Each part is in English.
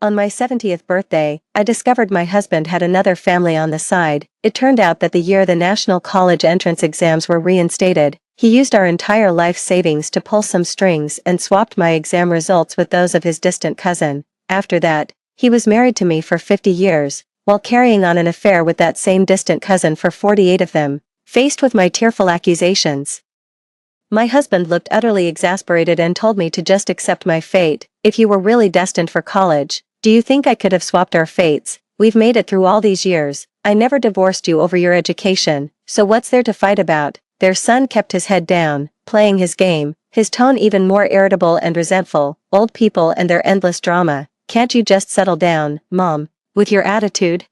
On my 70th birthday, I discovered my husband had another family on the side. It turned out that the year the national college entrance exams were reinstated, he used our entire life savings to pull some strings and swapped my exam results with those of his distant cousin. After that, he was married to me for 50 years, while carrying on an affair with that same distant cousin for 48 of them. Faced with my tearful accusations, my husband looked utterly exasperated and told me to just accept my fate. If you were really destined for college, do you think I could have swapped our fates? We've made it through all these years. I never divorced you over your education, so what's there to fight about? Their son kept his head down, playing his game, his tone even more irritable and resentful. Old people and their endless drama. Can't you just settle down, Mom, with your attitude?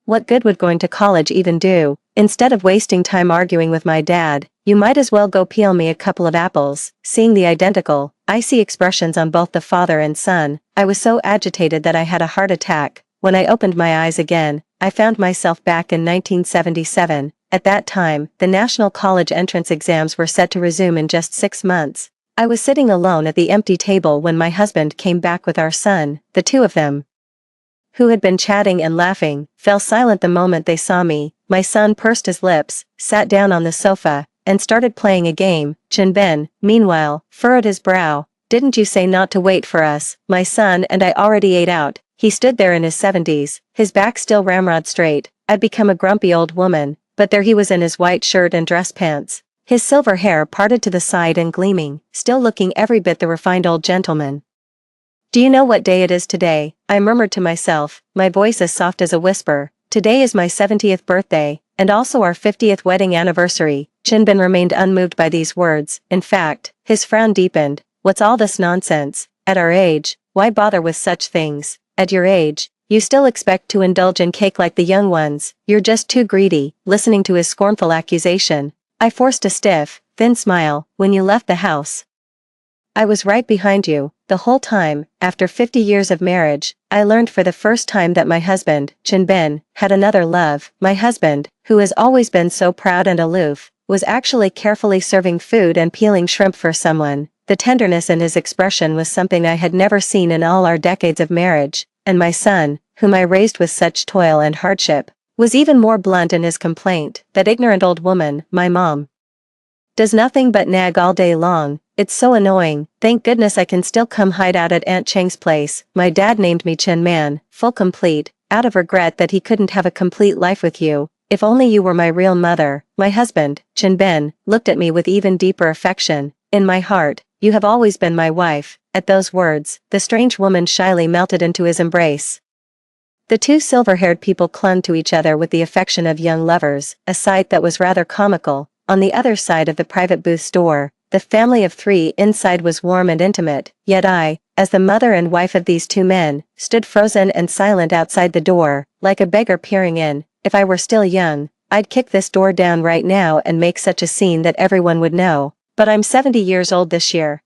What good would going to college even do? Instead of wasting time arguing with my dad, you might as well go peel me a couple of apples. Seeing the identical, icy expressions on both the father and son, I was so agitated that I had a heart attack. When I opened my eyes again, I found myself back in 1977. At that time, the national college entrance exams were set to resume in just 6 months. I was sitting alone at the empty table when my husband came back with our son. The two of them, who had been chatting and laughing, fell silent the moment they saw me. My son pursed his lips, sat down on the sofa, and started playing a game. Chinben, meanwhile, furrowed his brow. Didn't you say not to wait for us? My son and I already ate out. He stood there in his 70s, his back still ramrod straight. I'd become a grumpy old woman, but there he was in his white shirt and dress pants, his silver hair parted to the side and gleaming, still looking every bit the refined old gentleman. Do you know what day it is today? I murmured to myself, my voice as soft as a whisper. Today is my 70th birthday, and also our 50th wedding anniversary. Chinben remained unmoved by these words. In fact, his frown deepened. What's all this nonsense? At our age, why bother with such things? At your age, you still expect to indulge in cake like the young ones. You're just too greedy. Listening to his scornful accusation, I forced a stiff, thin smile. When you left the house, I was right behind you. The whole time. After 50 years of marriage, I learned for the first time that my husband, Chinben, had another love. My husband, who has always been so proud and aloof, was actually carefully serving food and peeling shrimp for someone. The tenderness in his expression was something I had never seen in all our decades of marriage, and my son, whom I raised with such toil and hardship, was even more blunt in his complaint. That ignorant old woman, my mom, does nothing but nag all day long. It's so annoying. Thank goodness I can still come hide out at Aunt Cheng's place. My dad named me Chin Man, full complete, out of regret that he couldn't have a complete life with you. If only you were my real mother. My husband, Chin Ben, looked at me with even deeper affection. In my heart, you have always been my wife. At those words, the strange woman shyly melted into his embrace. The two silver-haired people clung to each other with the affection of young lovers, a sight that was rather comical. On the other side of the private booth's door, the family of 3 inside was warm and intimate, yet I, as the mother and wife of these 2 men, stood frozen and silent outside the door, like a beggar peering in. If I were still young, I'd kick this door down right now and make such a scene that everyone would know. But I'm 70 years old this year.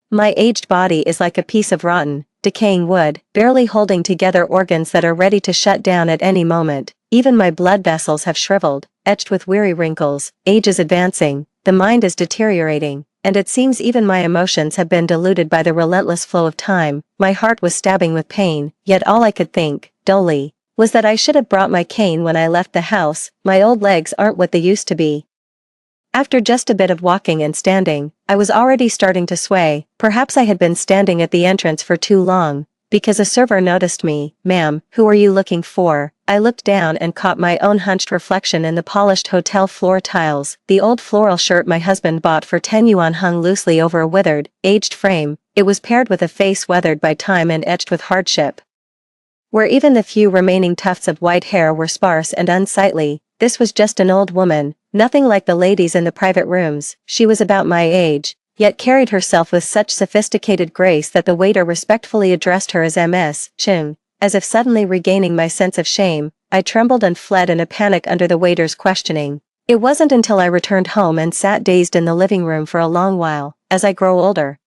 My aged body is like a piece of rotten, decaying wood, barely holding together organs that are ready to shut down at any moment. Even my blood vessels have shriveled, etched with weary wrinkles. Age is advancing, the mind is deteriorating, and it seems even my emotions have been diluted by the relentless flow of time. My heart was stabbing with pain, yet all I could think, dully, was that I should have brought my cane when I left the house. My old legs aren't what they used to be. After just a bit of walking and standing, I was already starting to sway. Perhaps I had been standing at the entrance for too long, because a server noticed me. Ma'am, who are you looking for? I looked down and caught my own hunched reflection in the polished hotel floor tiles. The old floral shirt my husband bought for 10 yuan hung loosely over a withered, aged frame. It was paired with a face weathered by time and etched with hardship, where even the few remaining tufts of white hair were sparse and unsightly. This was just an old woman, nothing like the ladies in the private rooms. She was about my age, yet carried herself with such sophisticated grace that the waiter respectfully addressed her as Ms. Chung. As if suddenly regaining my sense of shame, I trembled and fled in a panic under the waiter's questioning. It wasn't until I returned home and sat dazed in the living room for a long while. As I grow older,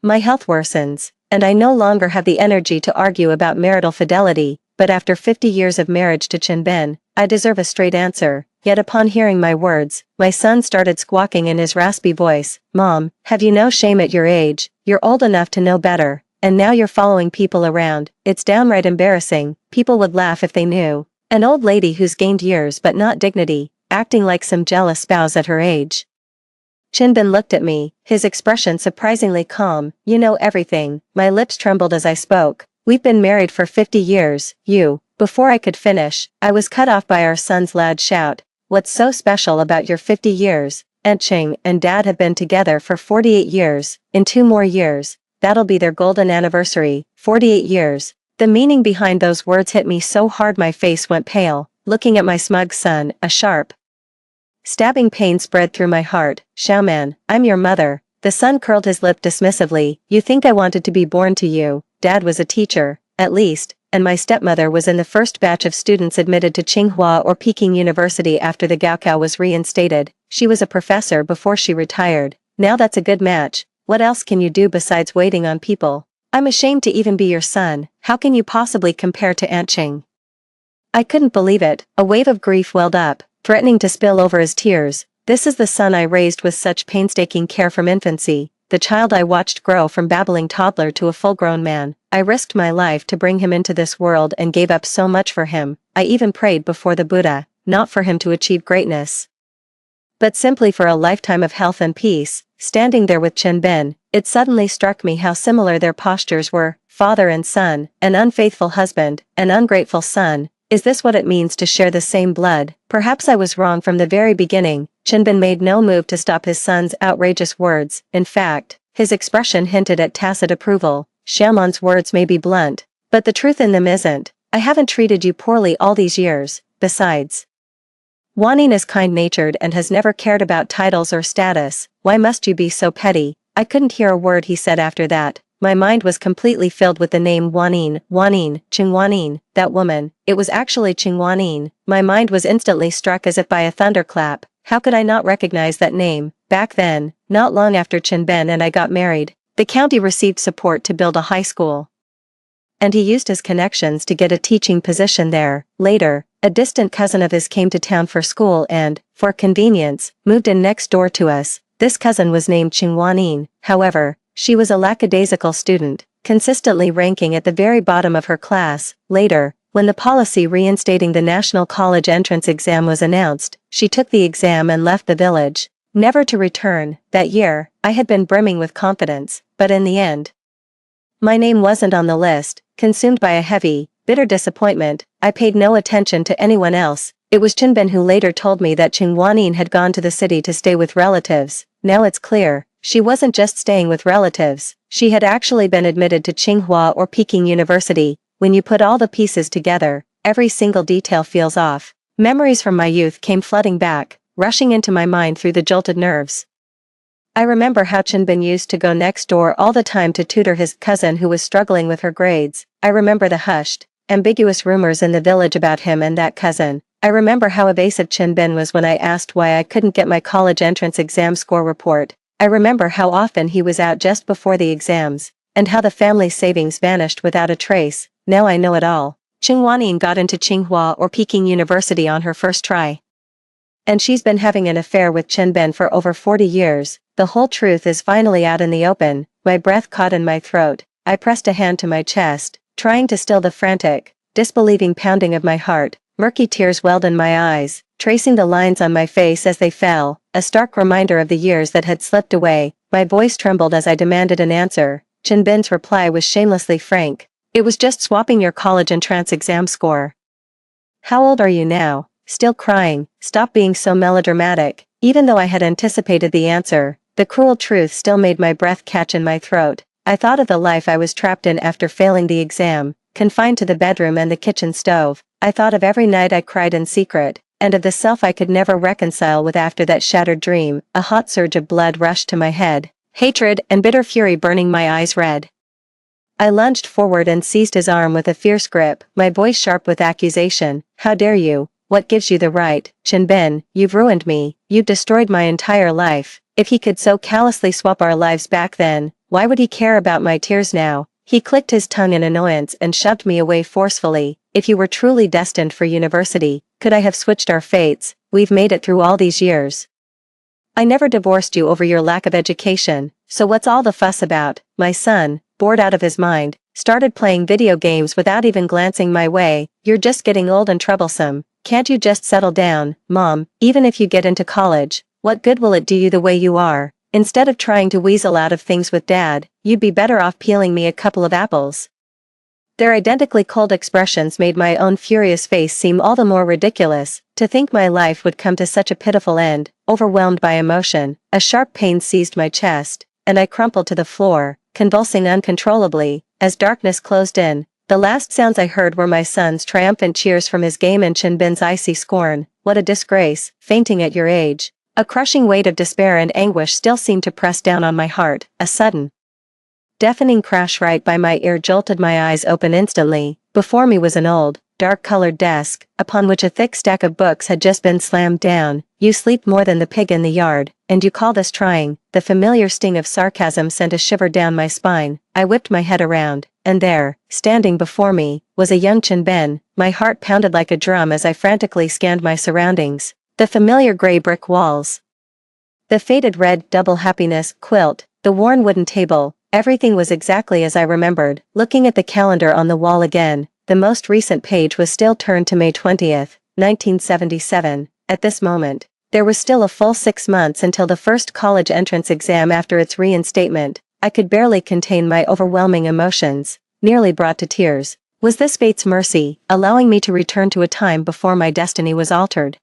my health worsens, and I no longer have the energy to argue about marital fidelity. But after 50 years of marriage to Chinben, I deserve a straight answer. Yet upon hearing my words, my son started squawking in his raspy voice. Mom, have you no shame at your age? You're old enough to know better. and now you're following people around. It's downright embarrassing. People would laugh if they knew. An old lady who's gained years but not dignity, acting like some jealous spouse at her age. Chinbin looked at me, his expression surprisingly calm. You know everything. My lips trembled as I spoke. We've been married for 50 years, you. Before I could finish, I was cut off by our son's loud shout. What's so special about your 50 years? Aunt Ching and Dad have been together for 48 years. In 2 more years, that'll be their golden anniversary. 48 years. The meaning behind those words hit me so hard my face went pale. Looking at my smug son, a sharp, stabbing pain spread through my heart. Xiaoman, I'm your mother. The son curled his lip dismissively. You think I wanted to be born to you? Dad was a teacher, at least, and my stepmother was in the first batch of students admitted to Tsinghua or Peking University after the Gaokao was reinstated. She was a professor before she retired. Now that's a good match. What else can you do besides waiting on people? I'm ashamed to even be your son. How can you possibly compare to Aunt Ching? I couldn't believe it. A wave of grief welled up, threatening to spill over his tears. This is the son I raised with such painstaking care from infancy, the child I watched grow from babbling toddler to a full-grown man. I risked my life to bring him into this world and gave up so much for him. I even prayed before the Buddha, not for him to achieve greatness, but simply for a lifetime of health and peace. Standing there with Chinbin, it suddenly struck me how similar their postures were, father and son, an unfaithful husband, an ungrateful son. Is this what it means to share the same blood? Perhaps I was wrong from the very beginning. Chinbin made no move to stop his son's outrageous words. In fact, his expression hinted at tacit approval. Xiaoman's words may be blunt, but the truth in them isn't. I haven't treated you poorly all these years. Besides, Wanning is kind-natured and has never cared about titles or status. Why must you be so petty? I couldn't hear a word he said after that. My mind was completely filled with the name Wanning, Qing Wanning, that woman. It was actually Qing Wanning. My mind was instantly struck as if by a thunderclap. How could I not recognize that name? Back then, not long after Chinben and I got married, the county received support to build a high school, and he used his connections to get a teaching position there. Later, a distant cousin of his came to town for school and, for convenience, moved in next door to us. This cousin was named Qing Wanning. However, she was a lackadaisical student, consistently ranking at the very bottom of her class. Later, when the policy reinstating the national college entrance exam was announced, she took the exam and left the village, never to return. That year, I had been brimming with confidence, but in the end, my name wasn't on the list. Consumed by a heavy, bitter disappointment, I paid no attention to anyone else. It was Chinben who later told me that Qing Wanning had gone to the city to stay with relatives. Now it's clear, she wasn't just staying with relatives, she had actually been admitted to Tsinghua or Peking University. When you put all the pieces together, every single detail feels off. Memories from my youth came flooding back, rushing into my mind through the jolted nerves. I remember how Chinbin used to go next door all the time to tutor his cousin who was struggling with her grades. I remember the hushed, ambiguous rumors in the village about him and that cousin. I remember how evasive Chinbin was when I asked why I couldn't get my college entrance exam score report. I remember how often he was out just before the exams, and how the family savings vanished without a trace. Now I know it all. Qing Wanning got into Tsinghua or Peking University on her first try, and she's been having an affair with Chinben for over 40 years. The whole truth is finally out in the open. My breath caught in my throat. I pressed a hand to my chest, trying to still the frantic, disbelieving pounding of my heart. Murky tears welled in my eyes, tracing the lines on my face as they fell, a stark reminder of the years that had slipped away. My voice trembled as I demanded an answer. Chinben's reply was shamelessly frank. It was just swapping your college entrance exam score. How old are you now? Still crying? Stop being so melodramatic. Even though I had anticipated the answer, the cruel truth still made my breath catch in my throat. I thought of the life I was trapped in after failing the exam, confined to the bedroom and the kitchen stove. I thought of every night I cried in secret, and of the self I could never reconcile with after that shattered dream. A hot surge of blood rushed to my head, hatred and bitter fury burning my eyes red. I lunged forward and seized his arm with a fierce grip, my voice sharp with accusation. How dare you? What gives you the right? Chinben, you've ruined me. You've destroyed my entire life. If he could so callously swap our lives back then, why would he care about my tears now? He clicked his tongue in annoyance and shoved me away forcefully. If you were truly destined for university, could I have switched our fates? We've made it through all these years. I never divorced you over your lack of education, so what's all the fuss about? My son, bored out of his mind, started playing video games without even glancing my way. You're just getting old and troublesome. Can't you just settle down, Mom? Even if you get into college, what good will it do you the way you are? Instead of trying to weasel out of things with Dad, you'd be better off peeling me a couple of apples. Their identically cold expressions made my own furious face seem all the more ridiculous. To think my life would come to such a pitiful end. Overwhelmed by emotion, a sharp pain seized my chest, and I crumpled to the floor, convulsing uncontrollably. As darkness closed in, the last sounds I heard were my son's triumphant cheers from his game and Chinbin's icy scorn. What a disgrace, fainting at your age. A crushing weight of despair and anguish still seemed to press down on my heart. A sudden, deafening crash right by my ear jolted my eyes open instantly. Before me was an old, dark-colored desk, upon which a thick stack of books had just been slammed down. You sleep more than the pig in the yard, and you call this trying? The familiar sting of sarcasm sent a shiver down my spine. I whipped my head around, and there, standing before me, was a young Chinbin. My heart pounded like a drum as I frantically scanned my surroundings. The familiar gray brick walls, the faded red double happiness quilt, the worn wooden table, everything was exactly as I remembered. Looking at the calendar on the wall again, the most recent page was still turned to May 20th, 1977. At this moment, there was still a full 6 months until the first college entrance exam after its reinstatement. I could barely contain my overwhelming emotions, nearly brought to tears. Was this fate's mercy, allowing me to return to a time before my destiny was altered?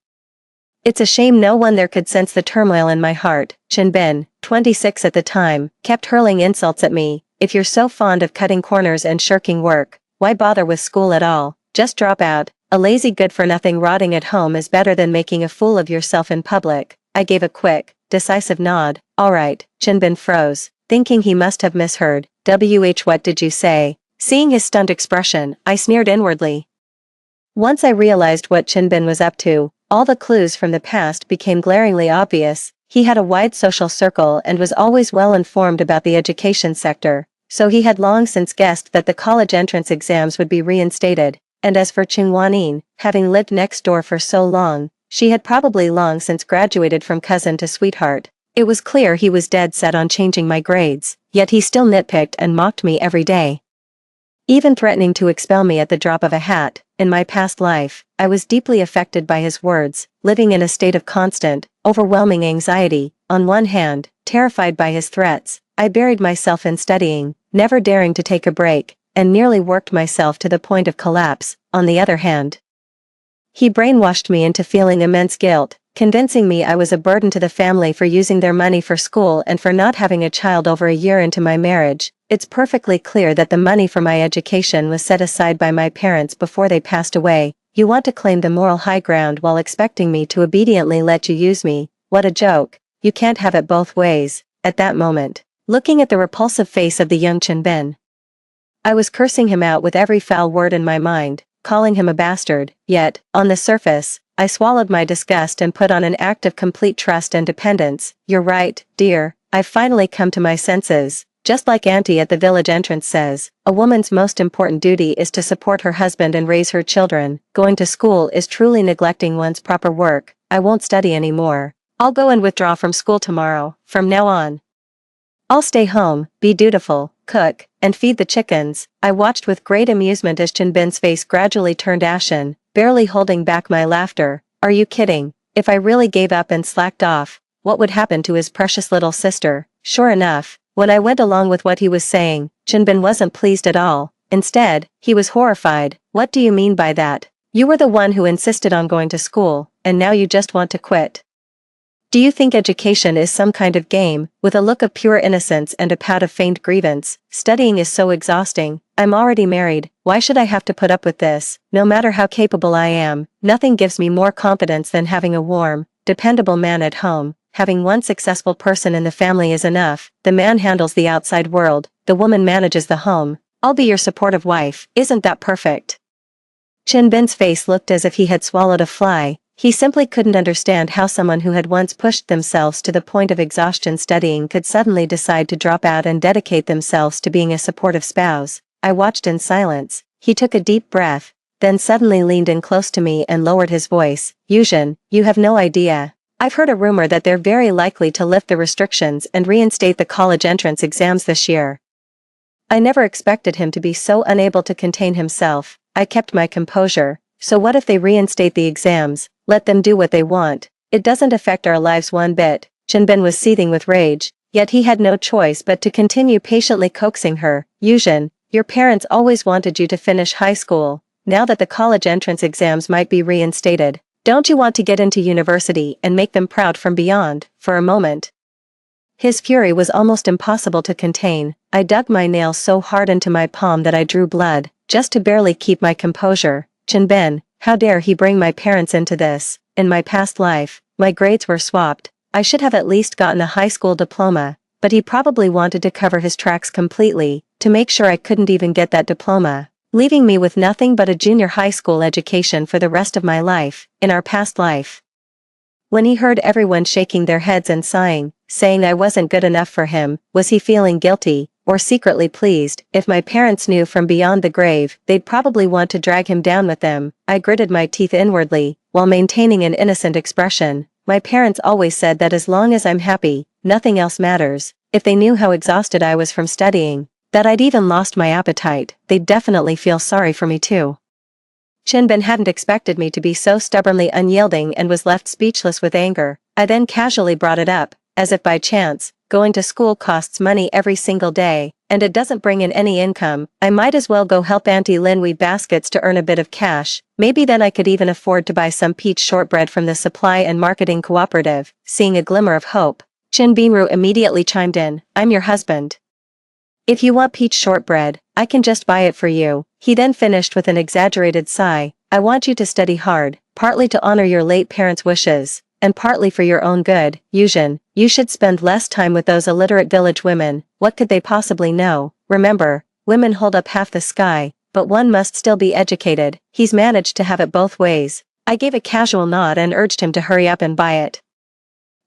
It's a shame no one there could sense the turmoil in my heart. Chinbin, 26 at the time, kept hurling insults at me. If you're so fond of cutting corners and shirking work, why bother with school at all? Just drop out. A lazy good-for-nothing rotting at home is better than making a fool of yourself in public. I gave a quick, decisive nod. All right. Chinbin froze, thinking he must have misheard. What did you say? Seeing his stunned expression, I sneered inwardly. Once I realized what Chinbin was up to, all the clues from the past became glaringly obvious. He had a wide social circle and was always well informed about the education sector, so he had long since guessed that the college entrance exams would be reinstated. And as for Qingwanin, having lived next door for so long, she had probably long since graduated from cousin to sweetheart. It was clear he was dead set on changing my grades, yet he still nitpicked and mocked me every day, even threatening to expel me at the drop of a hat. In my past life, I was deeply affected by his words, living in a state of constant, overwhelming anxiety. On one hand, terrified by his threats, I buried myself in studying, never daring to take a break, and nearly worked myself to the point of collapse. On the other hand, he brainwashed me into feeling immense guilt, convincing me I was a burden to the family for using their money for school and for not having a child over a year into my marriage. It's perfectly clear that the money for my education was set aside by my parents before they passed away. You want to claim the moral high ground while expecting me to obediently let you use me. What a joke. You can't have it both ways. At that moment, looking at the repulsive face of the young Chinbin, I was cursing him out with every foul word in my mind, calling him a bastard. Yet, on the surface, I swallowed my disgust and put on an act of complete trust and dependence. You're right, dear. I've finally come to my senses. Just like Auntie at the village entrance says, a woman's most important duty is to support her husband and raise her children. Going to school is truly neglecting one's proper work. I won't study anymore. I'll go and withdraw from school tomorrow. From now on, I'll stay home, be dutiful, cook, and feed the chickens. I watched with great amusement as Chinbin's face gradually turned ashen, barely holding back my laughter. Are you kidding? If I really gave up and slacked off, what would happen to his precious little sister? Sure enough, when I went along with what he was saying, Chinbin wasn't pleased at all. Instead, he was horrified. What do you mean by that? You were the one who insisted on going to school, and now you just want to quit. Do you think education is some kind of game? With a look of pure innocence and a pout of feigned grievance, studying is so exhausting. I'm already married. Why should I have to put up with this? No matter how capable I am, nothing gives me more confidence than having a warm, dependable man at home. Having one successful person in the family is enough. The man handles the outside world, the woman manages the home. I'll be your supportive wife. Isn't that perfect? Chinbin's face looked as if he had swallowed a fly. He simply couldn't understand how someone who had once pushed themselves to the point of exhaustion studying could suddenly decide to drop out and dedicate themselves to being a supportive spouse. I watched in silence. He took a deep breath, then suddenly leaned in close to me and lowered his voice. Yuzhen, you have no idea. I've heard a rumor that they're very likely to lift the restrictions and reinstate the college entrance exams this year. I never expected him to be so unable to contain himself. I kept my composure. So what if they reinstate the exams? Let them do what they want. It doesn't affect our lives one bit. Chinbin was seething with rage, yet he had no choice but to continue patiently coaxing her. Yujin, your parents always wanted you to finish high school. Now that the college entrance exams might be reinstated, don't you want to get into university and make them proud from beyond, for a moment? His fury was almost impossible to contain. I dug my nail so hard into my palm that I drew blood, just to barely keep my composure. Chinbin, how dare he bring my parents into this? In my past life, my grades were swapped. I should have at least gotten a high school diploma, but he probably wanted to cover his tracks completely, to make sure I couldn't even get that diploma, leaving me with nothing but a junior high school education for the rest of my life, in our past life. When he heard everyone shaking their heads and sighing, saying I wasn't good enough for him, was he feeling guilty, or secretly pleased? If my parents knew from beyond the grave, they'd probably want to drag him down with them. I gritted my teeth inwardly, while maintaining an innocent expression. My parents always said that as long as I'm happy, nothing else matters. If they knew how exhausted I was from studying, that I'd even lost my appetite, they'd definitely feel sorry for me too. Chinbin hadn't expected me to be so stubbornly unyielding and was left speechless with anger. I then casually brought it up, as if by chance. Going to school costs money every single day, and it doesn't bring in any income. I might as well go help Auntie Lin weave baskets to earn a bit of cash. Maybe then I could even afford to buy some peach shortbread from the supply and marketing cooperative. Seeing a glimmer of hope, Chin Bimru immediately chimed in, I'm your husband. If you want peach shortbread, I can just buy it for you. He then finished with an exaggerated sigh, I want you to study hard, partly to honor your late parents' wishes, and partly for your own good. Yujin, you should spend less time with those illiterate village women. What could they possibly know? Remember, women hold up half the sky, but one must still be educated. He's managed to have it both ways. I gave a casual nod and urged him to hurry up and buy it.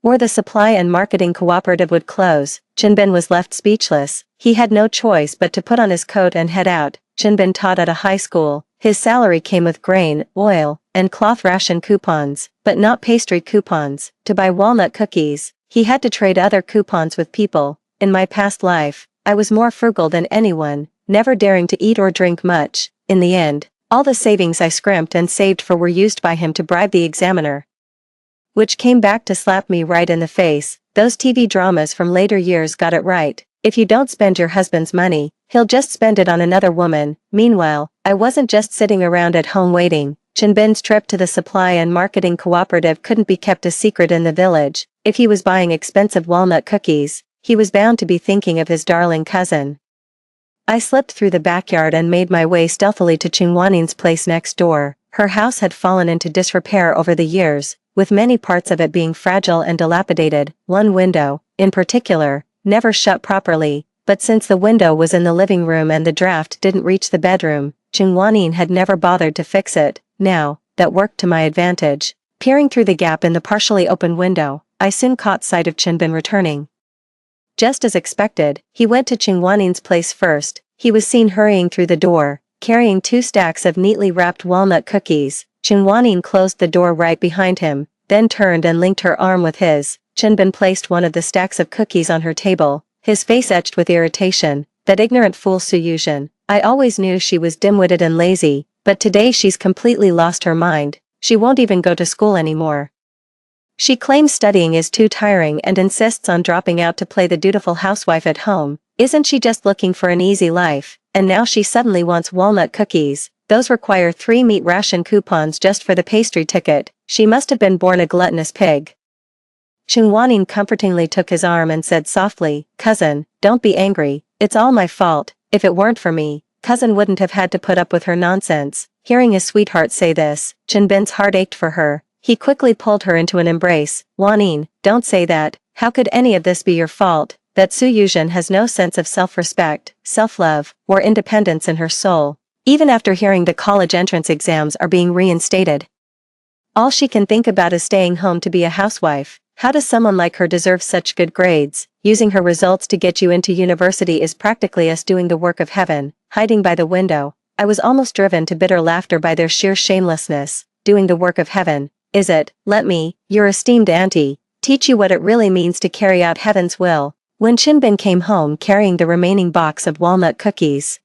Or the supply and marketing cooperative would close. Chinbin was left speechless. He had no choice but to put on his coat and head out. Chinbin taught at a high school. His salary came with grain, oil, and cloth ration coupons, but not pastry coupons. To buy walnut cookies, he had to trade other coupons with people. In my past life, I was more frugal than anyone, never daring to eat or drink much. In the end, all the savings I scrimped and saved for were used by him to bribe the examiner, which came back to slap me right in the face. Those TV dramas from later years got it right. If you don't spend your husband's money, he'll just spend it on another woman. Meanwhile, I wasn't just sitting around at home waiting. Chinbin's trip to the supply and marketing cooperative couldn't be kept a secret in the village. If he was buying expensive walnut cookies, he was bound to be thinking of his darling cousin. I slipped through the backyard and made my way stealthily to Qingwanin's place next door. Her house had fallen into disrepair over the years, with many parts of it being fragile and dilapidated. One window, in particular, never shut properly, but since the window was in the living room and the draft didn't reach the bedroom, Qingwanin had never bothered to fix it. Now, that worked to my advantage. Peering through the gap in the partially open window, I soon caught sight of Chinbin returning. Just as expected, he went to Qingwanin's place first. He was seen hurrying through the door, carrying 2 stacks of neatly wrapped walnut cookies. Qingwanin closed the door right behind him, then turned and linked her arm with his. Chinbin placed one of the stacks of cookies on her table, his face etched with irritation. That ignorant fool Su Yuzhen. I always knew she was dim-witted and lazy, but today she's completely lost her mind. She won't even go to school anymore. She claims studying is too tiring and insists on dropping out to play the dutiful housewife at home. Isn't she just looking for an easy life? And now she suddenly wants walnut cookies. Those require 3 meat ration coupons just for the pastry ticket. She must have been born a gluttonous pig. Qingwanin comfortingly took his arm and said softly, Cousin, don't be angry, it's all my fault. If it weren't for me, Cousin wouldn't have had to put up with her nonsense. Hearing his sweetheart say this, Chinbin's heart ached for her. He quickly pulled her into an embrace. Wanin, don't say that. How could any of this be your fault? That Su Yuzhen has no sense of self-respect, self-love, or independence in her soul. Even after hearing the college entrance exams are being reinstated, all she can think about is staying home to be a housewife. How does someone like her deserve such good grades? Using her results to get you into university is practically us doing the work of heaven. Hiding by the window, I was almost driven to bitter laughter by their sheer shamelessness. Doing the work of heaven, is it? Let me, your esteemed auntie, teach you what it really means to carry out heaven's will. when Chinbin came home carrying the remaining box of walnut cookies.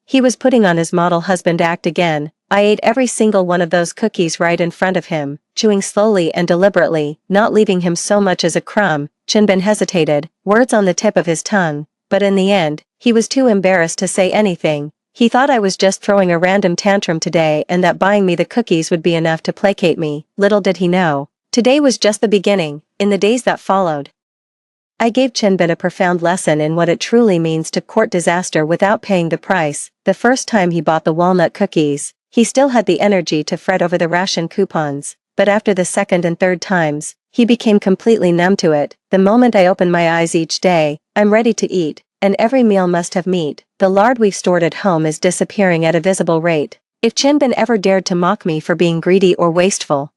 He was putting on his model husband act again. I ate every single one of those cookies right in front of him, chewing slowly and deliberately, not leaving him so much as a crumb. Chinbin hesitated, words on the tip of his tongue, but in the end, he was too embarrassed to say anything. He thought I was just throwing a random tantrum today and that buying me the cookies would be enough to placate me. Little did he know. Today was just the beginning. In the days that followed, I gave Chinbin a profound lesson in what it truly means to court disaster without paying the price. The first time he bought the walnut cookies, he still had the energy to fret over the ration coupons, but after the second and third times, he became completely numb to it. The moment I open my eyes each day, I'm ready to eat, and every meal must have meat. The lard we've stored at home is disappearing at a visible rate. If Chinbin ever dared to mock me for being greedy or wasteful,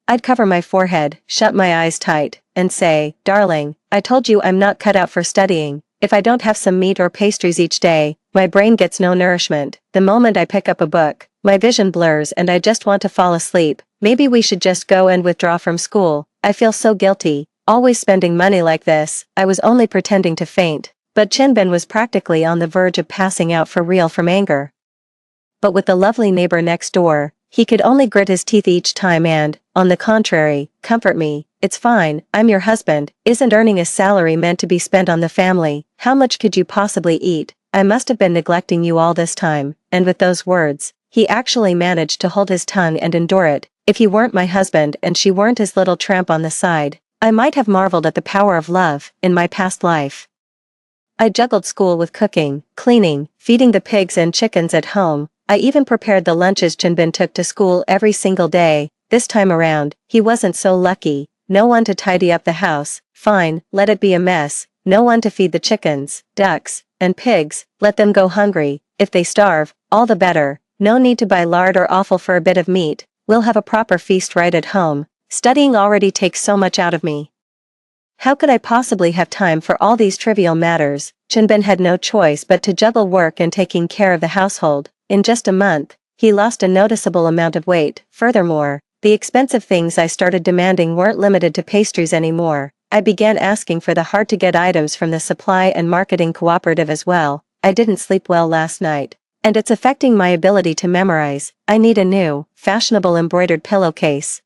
I'd cover my forehead, shut my eyes tight, and say, "Darling, I told you I'm not cut out for studying. If I don't have some meat or pastries each day, my brain gets no nourishment. The moment I pick up a book, my vision blurs and I just want to fall asleep. Maybe we should just go and withdraw from school. I feel so guilty, always spending money like this." I was only pretending to faint, but Chinbin was practically on the verge of passing out for real from anger. But with the lovely neighbor next door, he could only grit his teeth each time and, on the contrary, comfort me. "It's fine, I'm your husband. Isn't earning a salary meant to be spent on the family? How much could you possibly eat? I must have been neglecting you all this time." And with those words, he actually managed to hold his tongue and endure it. If he weren't my husband and she weren't his little tramp on the side, I might have marveled at the power of love in my past life. I juggled school with cooking, cleaning, feeding the pigs and chickens at home. I even prepared the lunches Chinbin took to school every single day. This time around, he wasn't so lucky. No one to tidy up the house. Fine, let it be a mess. No one to feed the chickens, ducks, and pigs. Let them go hungry. If they starve, all the better. No need to buy lard or offal for a bit of meat. We'll have a proper feast right at home. Studying already takes so much out of me. How could I possibly have time for all these trivial matters? Chinbin had no choice but to juggle work and taking care of the household. In just a month, he lost a noticeable amount of weight. Furthermore, the expensive things I started demanding weren't limited to pastries anymore. I began asking for the hard-to-get items from the supply and marketing cooperative as well. I didn't sleep well last night, and it's affecting my ability to memorize. I need a new, fashionable embroidered pillowcase.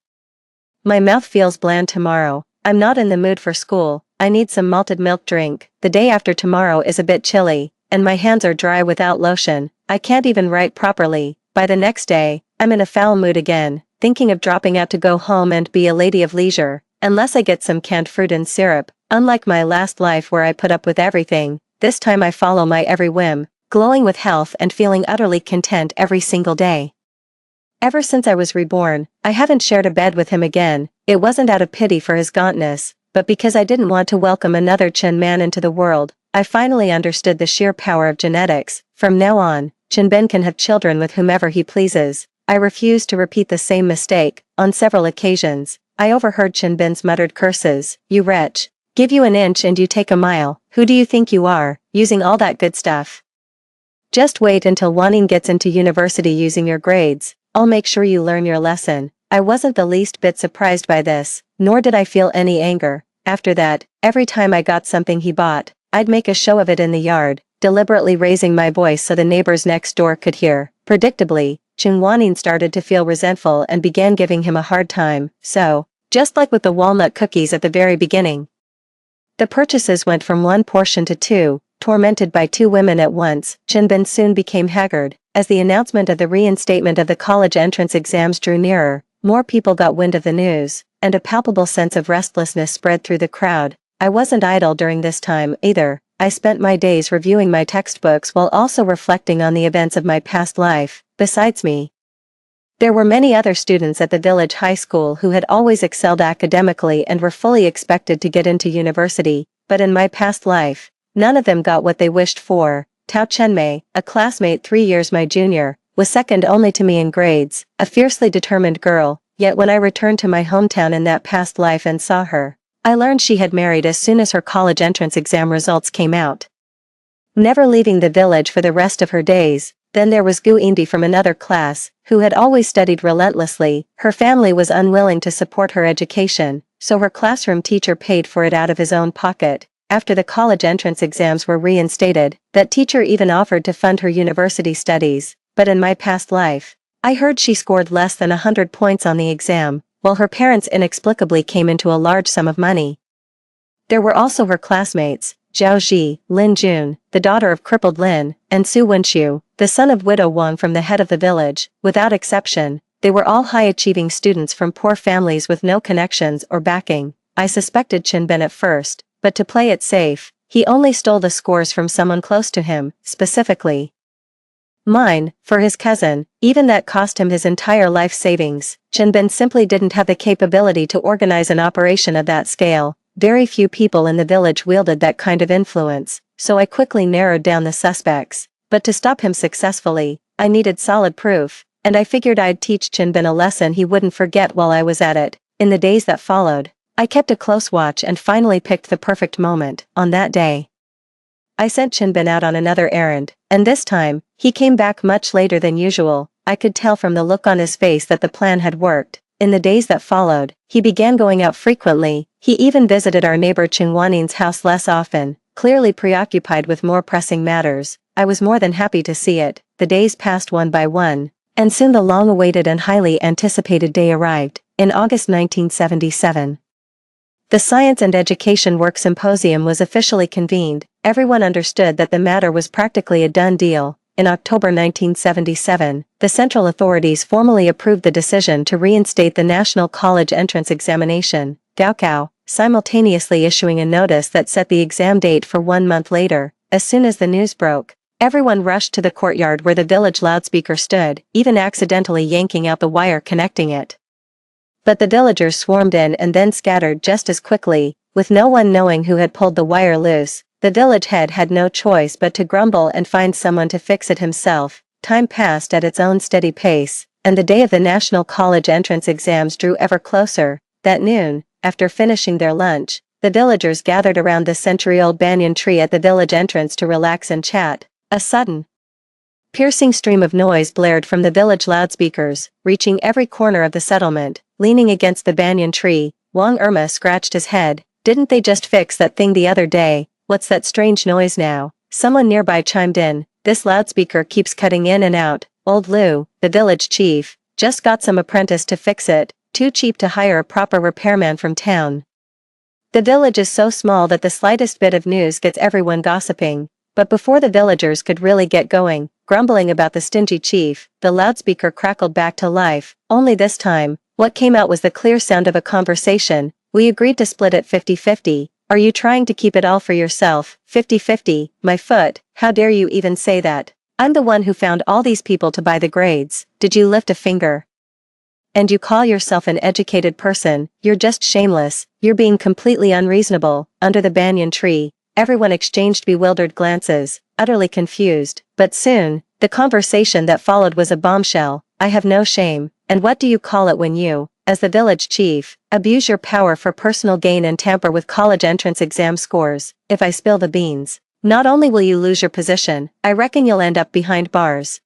My mouth feels bland tomorrow. I'm not in the mood for school. I need some malted milk drink. The day after tomorrow is a bit chilly, and my hands are dry without lotion. I can't even write properly. By the next day, I'm in a foul mood again, thinking of dropping out to go home and be a lady of leisure, unless I get some canned fruit and syrup. Unlike my last life where I put up with everything, this time I follow my every whim, glowing with health and feeling utterly content every single day. Ever since I was reborn, I haven't shared a bed with him again. It wasn't out of pity for his gauntness, but because I didn't want to welcome another Chin man into the world. I finally understood the sheer power of genetics. From now on, Chinbin can have children with whomever he pleases. I refused to repeat the same mistake. On several occasions, I overheard Chinbin's muttered curses. "You wretch. Give you an inch and you take a mile. Who do you think you are, using all that good stuff? Just wait until Wanning gets into university using your grades. I'll make sure you learn your lesson." I wasn't the least bit surprised by this, nor did I feel any anger. After that, every time I got something he bought, I'd make a show of it in the yard, deliberately raising my voice so the neighbors next door could hear. Predictably, Wanning started to feel resentful and began giving him a hard time. So, just like with the walnut cookies at the very beginning, the purchases went from one portion to two. Tormented by two women at once, Chinbin soon became haggard. As the announcement of the reinstatement of the college entrance exams drew nearer, more people got wind of the news, and a palpable sense of restlessness spread through the crowd. I wasn't idle during this time, either. I spent my days reviewing my textbooks while also reflecting on the events of my past life. Besides me, there were many other students at the village high school who had always excelled academically and were fully expected to get into university, but in my past life, none of them got what they wished for. Tao Chenmei, a classmate 3 years my junior, was second only to me in grades, a fiercely determined girl, yet when I returned to my hometown in that past life and saw her, I learned she had married as soon as her college entrance exam results came out, never leaving the village for the rest of her days. Then there was Gu Indi from another class, who had always studied relentlessly. Her family was unwilling to support her education, so her classroom teacher paid for it out of his own pocket. after the college entrance exams were reinstated, that teacher even offered to fund her university studies, but in my past life, I heard she scored less than 100 points on the exam, while her parents inexplicably came into a large sum of money. There were also her classmates, Zhao Ji, Lin Jun, the daughter of crippled Lin, and Su Wenxiu, the son of widow Wang from the head of the village. Without exception, they were all high-achieving students from poor families with no connections or backing. I suspected Qinbin at first, but to play it safe, he only stole the scores from someone close to him, specifically mine, for his cousin. Even that cost him his entire life savings. Qinbin simply didn't have the capability to organize an operation of that scale. Very few people in the village wielded that kind of influence, so I quickly narrowed down the suspects. But to stop him successfully, I needed solid proof, and I figured I'd teach Qinbin a lesson he wouldn't forget while I was at it. In the days that followed, I kept a close watch and finally picked the perfect moment. On that day, I sent Qinbin out on another errand, and this time, he came back much later than usual. I could tell from the look on his face that the plan had worked. In the days that followed, he began going out frequently. He even visited our neighbor Qingwanin's house less often, clearly preoccupied with more pressing matters. I was more than happy to see it. The days passed one by one, and soon the long-awaited and highly anticipated day arrived. In August 1977, the Science and Education Work Symposium was officially convened. Everyone understood that the matter was practically a done deal. In October 1977, the central authorities formally approved the decision to reinstate the National College Entrance Examination, Gaokao, simultaneously issuing a notice that set the exam date for 1 month later. As soon as the news broke, everyone rushed to the courtyard where the village loudspeaker stood, even accidentally yanking out the wire connecting it. But the villagers swarmed in and then scattered just as quickly, with no one knowing who had pulled the wire loose. The village head had no choice but to grumble and find someone to fix it himself. Time passed at its own steady pace, and the day of the National College entrance exams drew ever closer. That noon, after finishing their lunch, the villagers gathered around the century-old banyan tree at the village entrance to relax and chat. A sudden, piercing stream of noise blared from the village loudspeakers, reaching every corner of the settlement. Leaning against the banyan tree, Wang Irma scratched his head. Didn't they just fix that thing the other day? What's that strange noise now? Someone nearby chimed in. This loudspeaker keeps cutting in and out. Old Lou, the village chief, just got some apprentice to fix it. Too cheap to hire a proper repairman from town. The village is so small that the slightest bit of news gets everyone gossiping. But before the villagers could really get going, grumbling about the stingy chief, the loudspeaker crackled back to life. Only this time, what came out was the clear sound of a conversation. We agreed to split it 50-50. Are you trying to keep it all for yourself? 50-50, my foot, how dare you even say that? I'm the one who found all these people to buy the grades. Did you lift a finger? And you call yourself an educated person? You're just shameless. You're being completely unreasonable. Under the banyan tree, everyone exchanged bewildered glances, utterly confused. But soon, the conversation that followed was a bombshell. I have no shame. And what do you call it when you, as the village chief, abuse your power for personal gain and tamper with college entrance exam scores? If I spill the beans, not only will you lose your position, I reckon you'll end up behind bars.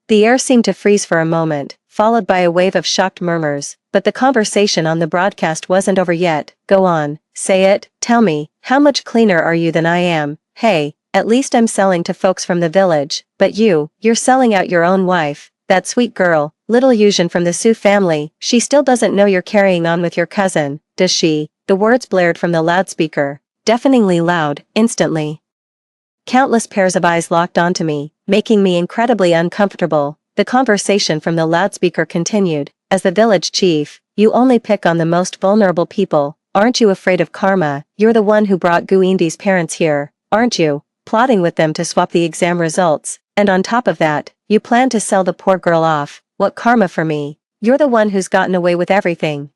The air seemed to freeze for a moment, followed by a wave of shocked murmurs. But the conversation on the broadcast wasn't over yet. Go on, say it, tell me, how much cleaner are you than I am? Hey, at least I'm selling to folks from the village, but you're selling out your own wife. That sweet girl, little Yuzhen from the Su family, she still doesn't know you're carrying on with your cousin, does she? The words blared from the loudspeaker, deafeningly loud. Instantly, countless pairs of eyes locked onto me, making me incredibly uncomfortable. The conversation from the loudspeaker continued. As the village chief, you only pick on the most vulnerable people. Aren't you afraid of karma? You're the one who brought Guindy's parents here, aren't you? Plotting with them to swap the exam results. And on top of that, you plan to sell the poor girl off. What karma for me? You're the one who's gotten away with everything.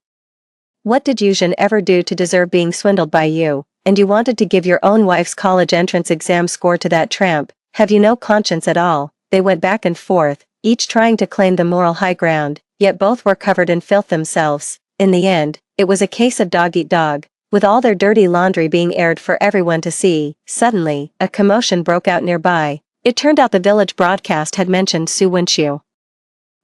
What did Yuzhen ever do to deserve being swindled by you? And you wanted to give your own wife's college entrance exam score to that tramp. Have you no conscience at all? They went back and forth, each trying to claim the moral high ground, yet both were covered in filth themselves. In the end, it was a case of dog eat dog, with all their dirty laundry being aired for everyone to see. Suddenly, a commotion broke out nearby. It turned out the village broadcast had mentioned Su Wenxiu.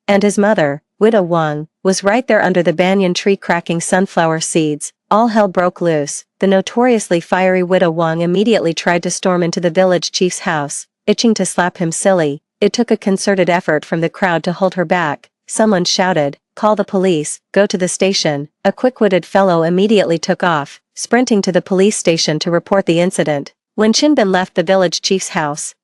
And his mother, Widow Wang, was right there under the banyan tree cracking sunflower seeds. all hell broke loose. The notoriously fiery widow Wang immediately tried to storm into the village chief's house, itching to slap him silly. It took a concerted effort from the crowd to hold her back. Someone shouted, "Call the police, go to the station." A quick-witted fellow immediately took off, sprinting to the police station to report the incident. When Chinbin left the village chief's house,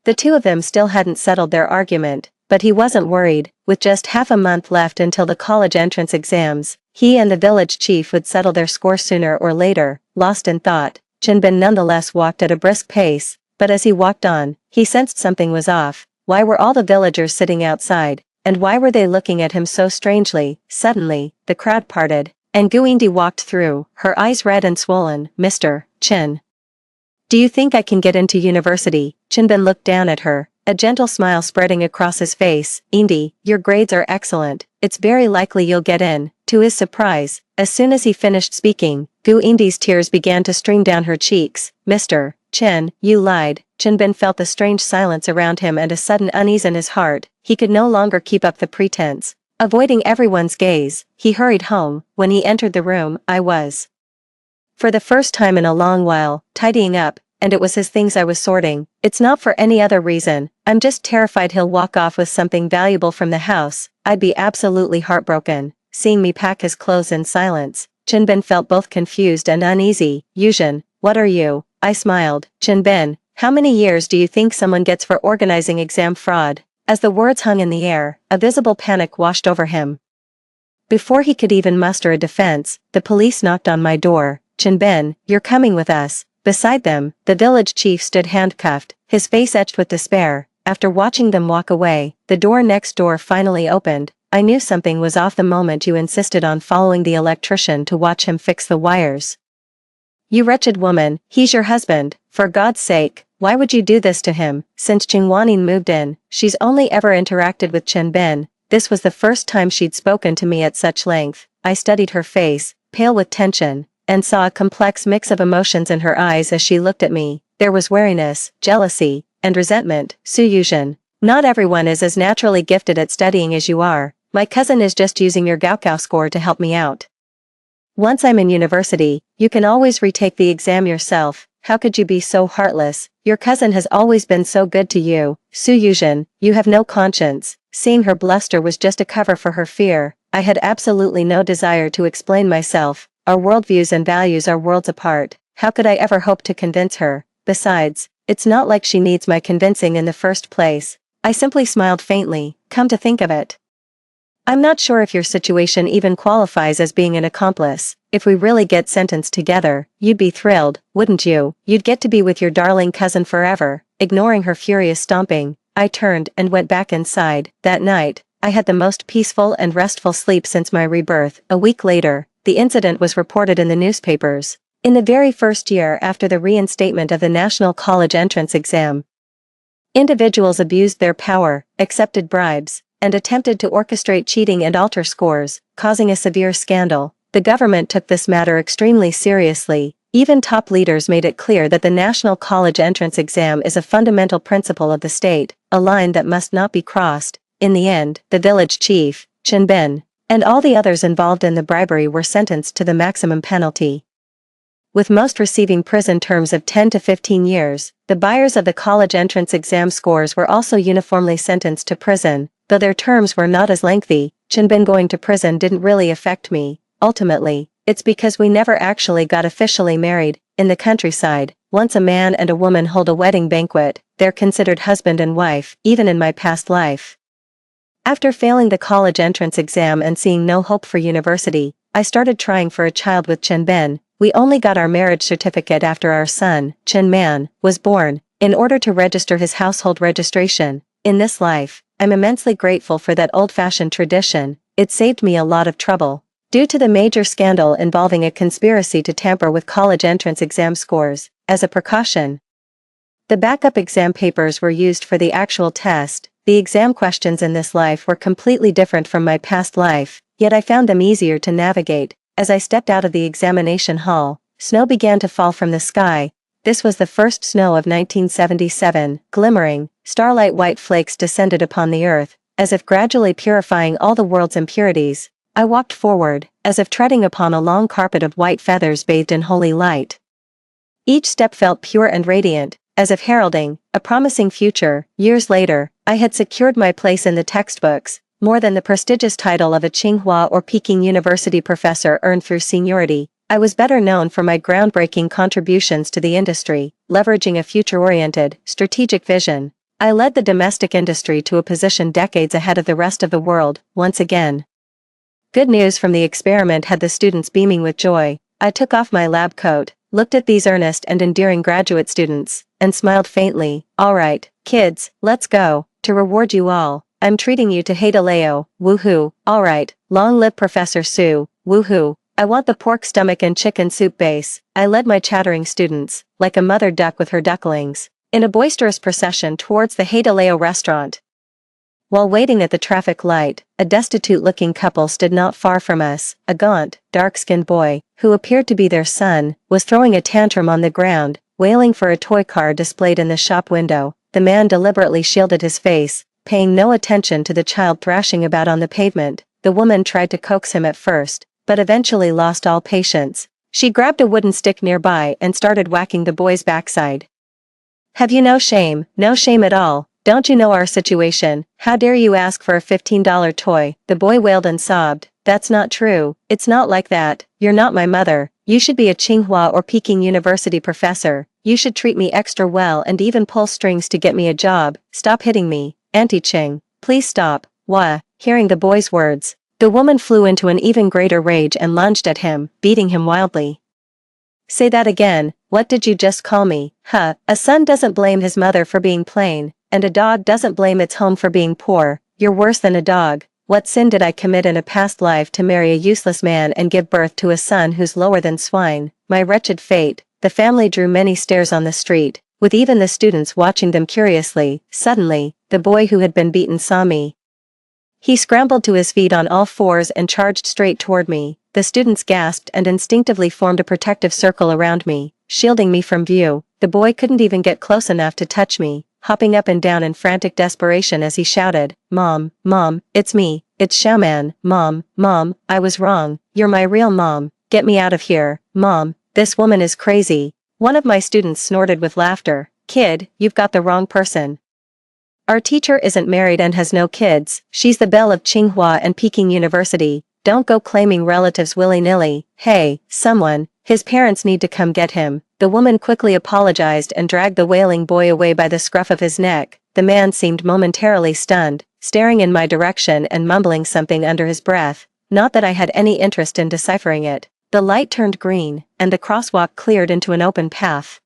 the two of them still hadn't settled their argument, but he wasn't worried. With just half a month left until the college entrance exams, he and the village chief would settle their score sooner or later. Lost in thought, Chinbin nonetheless walked at a brisk pace, but as he walked on, he sensed something was off. Why were all the villagers sitting outside, and why were they looking at him so strangely? Suddenly, the crowd parted, and Guindi walked through, her eyes red and swollen. "Mr. Chin, do you think I can get into university?" Chinbin looked down at her, a gentle smile spreading across his face. "Indi, your grades are excellent. It's very likely you'll get in." To his surprise, as soon as he finished speaking, Guindi's tears began to stream down her cheeks. "Mr. Chen, you lied." Chinbin felt the strange silence around him and a sudden unease in his heart. He could no longer keep up the pretense. Avoiding everyone's gaze, he hurried home. When he entered the room, I was, for the first time in a long while, tidying up, and it was his things I was sorting. It's not for any other reason. I'm just terrified he'll walk off with something valuable from the house. I'd be absolutely heartbroken. Seeing me pack his clothes in silence, Chinbin felt both confused and uneasy. "Yuzhen, what are you?" I smiled. "Chinbin, how many years do you think someone gets for organizing exam fraud?" As the words hung in the air, a visible panic washed over him. Before he could even muster a defense, the police knocked on my door. "Chinbin, you're coming with us." Beside them, the village chief stood handcuffed, his face etched with despair. After watching them walk away, the door next door finally opened. "I knew something was off the moment you insisted on following the electrician to watch him fix the wires. You wretched woman, he's your husband. For God's sake, why would you do this to him?" Since Qingwanin moved in, she's only ever interacted with Chinbin. This was the first time she'd spoken to me at such length. I studied her face, pale with tension, and saw a complex mix of emotions in her eyes as she looked at me. There was wariness, jealousy, and resentment. "Su Yuzhen, not everyone is as naturally gifted at studying as you are. My cousin is just using your Gaokao score to help me out. Once I'm in university, you can always retake the exam yourself. How could you be so heartless? Your cousin has always been so good to you. Su Yuzhen, you have no conscience." Seeing her bluster was just a cover for her fear. I had absolutely no desire to explain myself. Our worldviews and values are worlds apart. How could I ever hope to convince her? Besides, it's not like she needs my convincing in the first place. I simply smiled faintly. "Come to think of it, I'm not sure if your situation even qualifies as being an accomplice. If we really get sentenced together, you'd be thrilled, wouldn't you? You'd get to be with your darling cousin forever." Ignoring her furious stomping, I turned and went back inside. That night, I had the most peaceful and restful sleep since my rebirth. A week later, the incident was reported in the newspapers. In the very first year after the reinstatement of the National College Entrance Exam, individuals abused their power, accepted bribes, and attempted to orchestrate cheating and alter scores, causing a severe scandal. The government took this matter extremely seriously. Even top leaders made it clear that the National College Entrance Exam is a fundamental principle of the state, a line that must not be crossed. In the end, the village chief, Chinbin, and all the others involved in the bribery were sentenced to the maximum penalty, with most receiving prison terms of 10 to 15 years. The buyers of the college entrance exam scores were also uniformly sentenced to prison. Though their terms were not as lengthy, Chinbin going to prison didn't really affect me. Ultimately, it's because we never actually got officially married. In the countryside, once a man and a woman hold a wedding banquet, they're considered husband and wife, even in my past life. After failing the college entrance exam and seeing no hope for university, I started trying for a child with Chinbin. We only got our marriage certificate after our son, Chen Man, was born, in order to register his household registration. In this life, I'm immensely grateful for that old-fashioned tradition. It saved me a lot of trouble. Due to the major scandal involving a conspiracy to tamper with college entrance exam scores, as a precaution, the backup exam papers were used for the actual test. The exam questions in this life were completely different from my past life, yet I found them easier to navigate. As I stepped out of the examination hall, snow began to fall from the sky. This was the first snow of 1977. Glimmering, starlight white flakes descended upon the earth, as if gradually purifying all the world's impurities. I walked forward, as if treading upon a long carpet of white feathers bathed in holy light. Each step felt pure and radiant, as if heralding a promising future. Years later, I had secured my place in the textbooks, more than the prestigious title of a Tsinghua or Peking University professor earned through seniority. I was better known for my groundbreaking contributions to the industry, leveraging a future-oriented, strategic vision. I led the domestic industry to a position decades ahead of the rest of the world, once again. Good news from the experiment had the students beaming with joy. I took off my lab coat, looked at these earnest and endearing graduate students, and smiled faintly. All right, kids, let's go. To reward you all, I'm treating you to Hadaleo, woohoo. All right, long live Professor Sue, woohoo. I want the pork stomach and chicken soup base. I led my chattering students, like a mother duck with her ducklings, in a boisterous procession towards the Hadaleo restaurant. While waiting at the traffic light, a destitute-looking couple stood not far from us. A gaunt, dark-skinned boy, who appeared to be their son, was throwing a tantrum on the ground, wailing for a toy car displayed in the shop window. The man deliberately shielded his face, paying no attention to the child thrashing about on the pavement. The woman tried to coax him at first, but eventually lost all patience. She grabbed a wooden stick nearby and started whacking the boy's backside. Have you no shame? No shame at all. Don't you know our situation? How dare you ask for a $15 toy? The boy wailed and sobbed. That's not true. It's not like that. You're not my mother. You should be a Tsinghua or Peking University professor. You should treat me extra well and even pull strings to get me a job. Stop hitting me, Auntie Ching. Please stop. Wah. Hearing the boy's words, the woman flew into an even greater rage and lunged at him, beating him wildly. Say that again. What did you just call me? Huh. A son doesn't blame his mother for being plain, and a dog doesn't blame its home for being poor. You're worse than a dog. What sin did I commit in a past life to marry a useless man and give birth to a son who's lower than swine? My wretched fate. The family drew many stares on the street, with even the students watching them curiously. Suddenly, the boy who had been beaten saw me. He scrambled to his feet on all fours and charged straight toward me. The students gasped and instinctively formed a protective circle around me, shielding me from view. The boy couldn't even get close enough to touch me, hopping up and down in frantic desperation as he shouted, Mom, Mom, it's me, it's Xiaoman. Mom, Mom, I was wrong. You're my real mom. Get me out of here. Mom, this woman is crazy. One of my students snorted with laughter. Kid, you've got the wrong person. Our teacher isn't married and has no kids. She's the belle of Tsinghua and Peking University. Don't go claiming relatives willy-nilly. Hey, someone, his parents need to come get him. The woman quickly apologized and dragged the wailing boy away by the scruff of his neck. The man seemed momentarily stunned, staring in my direction and mumbling something under his breath. Not that I had any interest in deciphering it. The light turned green, and the crosswalk cleared into an open path.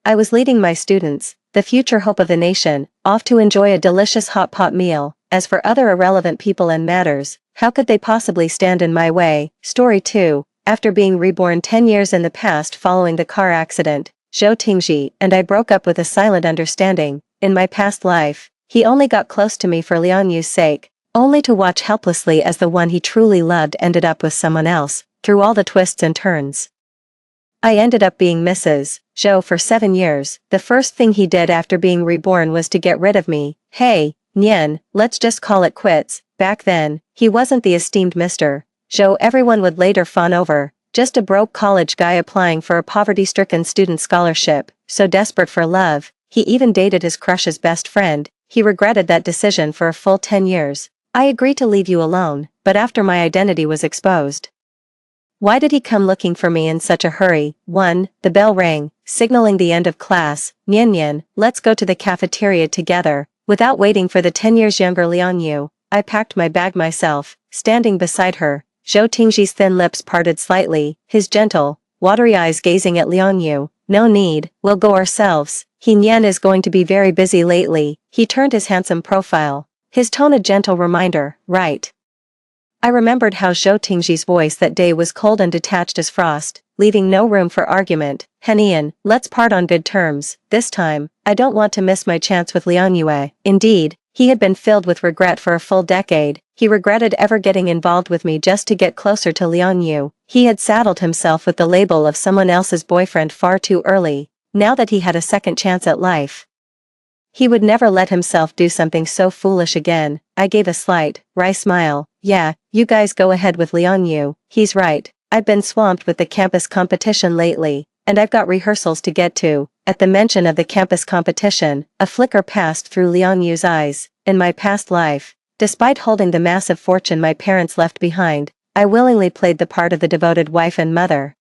I was leading my students, the future hope of the nation, off to enjoy a delicious hot pot meal. As for other irrelevant people and matters, how could they possibly stand in my way? Story 2. After being reborn 10 years in the past following the car accident, Zhou Tingji and I broke up with a silent understanding. In my past life, he only got close to me for Liang Yu's sake, only to watch helplessly as the one he truly loved ended up with someone else, through all the twists and turns. I ended up being Mrs. Zhou for 7 years. The first thing he did after being reborn was to get rid of me. Hey, Nian, let's just call it quits. Back then, he wasn't the esteemed Mr. Zhou everyone would later fawn over, just a broke college guy applying for a poverty-stricken student scholarship, so desperate for love, he even dated his crush's best friend. He regretted that decision for a full 10 years. I agreed to leave you alone, but after my identity was exposed. Why did he come looking for me in such a hurry? 1. The bell rang, signaling the end of class. Nian Nian, let's go to the cafeteria together. Without waiting for the 10 years younger Liang Yu, I packed my bag myself, standing beside her. Zhou Tingji's thin lips parted slightly, his gentle, watery eyes gazing at Liang Yu. No need, we'll go ourselves. He Nian is going to be very busy lately. He turned his handsome profile, his tone a gentle reminder, right? I remembered how Zhou Tingji's voice that day was cold and detached as frost, leaving no room for argument. Henian, let's part on good terms. This time, I don't want to miss my chance with Liang Yue. Indeed, he had been filled with regret for a full decade. He regretted ever getting involved with me just to get closer to Liang Yu. He had saddled himself with the label of someone else's boyfriend far too early. Now that he had a second chance at life, he would never let himself do something so foolish again. I gave a slight, wry smile. Yeah, you guys go ahead with Liang Yu, he's right. I've been swamped with the campus competition lately, and I've got rehearsals to get to. At the mention of the campus competition, a flicker passed through Liang Yu's eyes. In my past life, despite holding the massive fortune my parents left behind, I willingly played the part of the devoted wife and mother.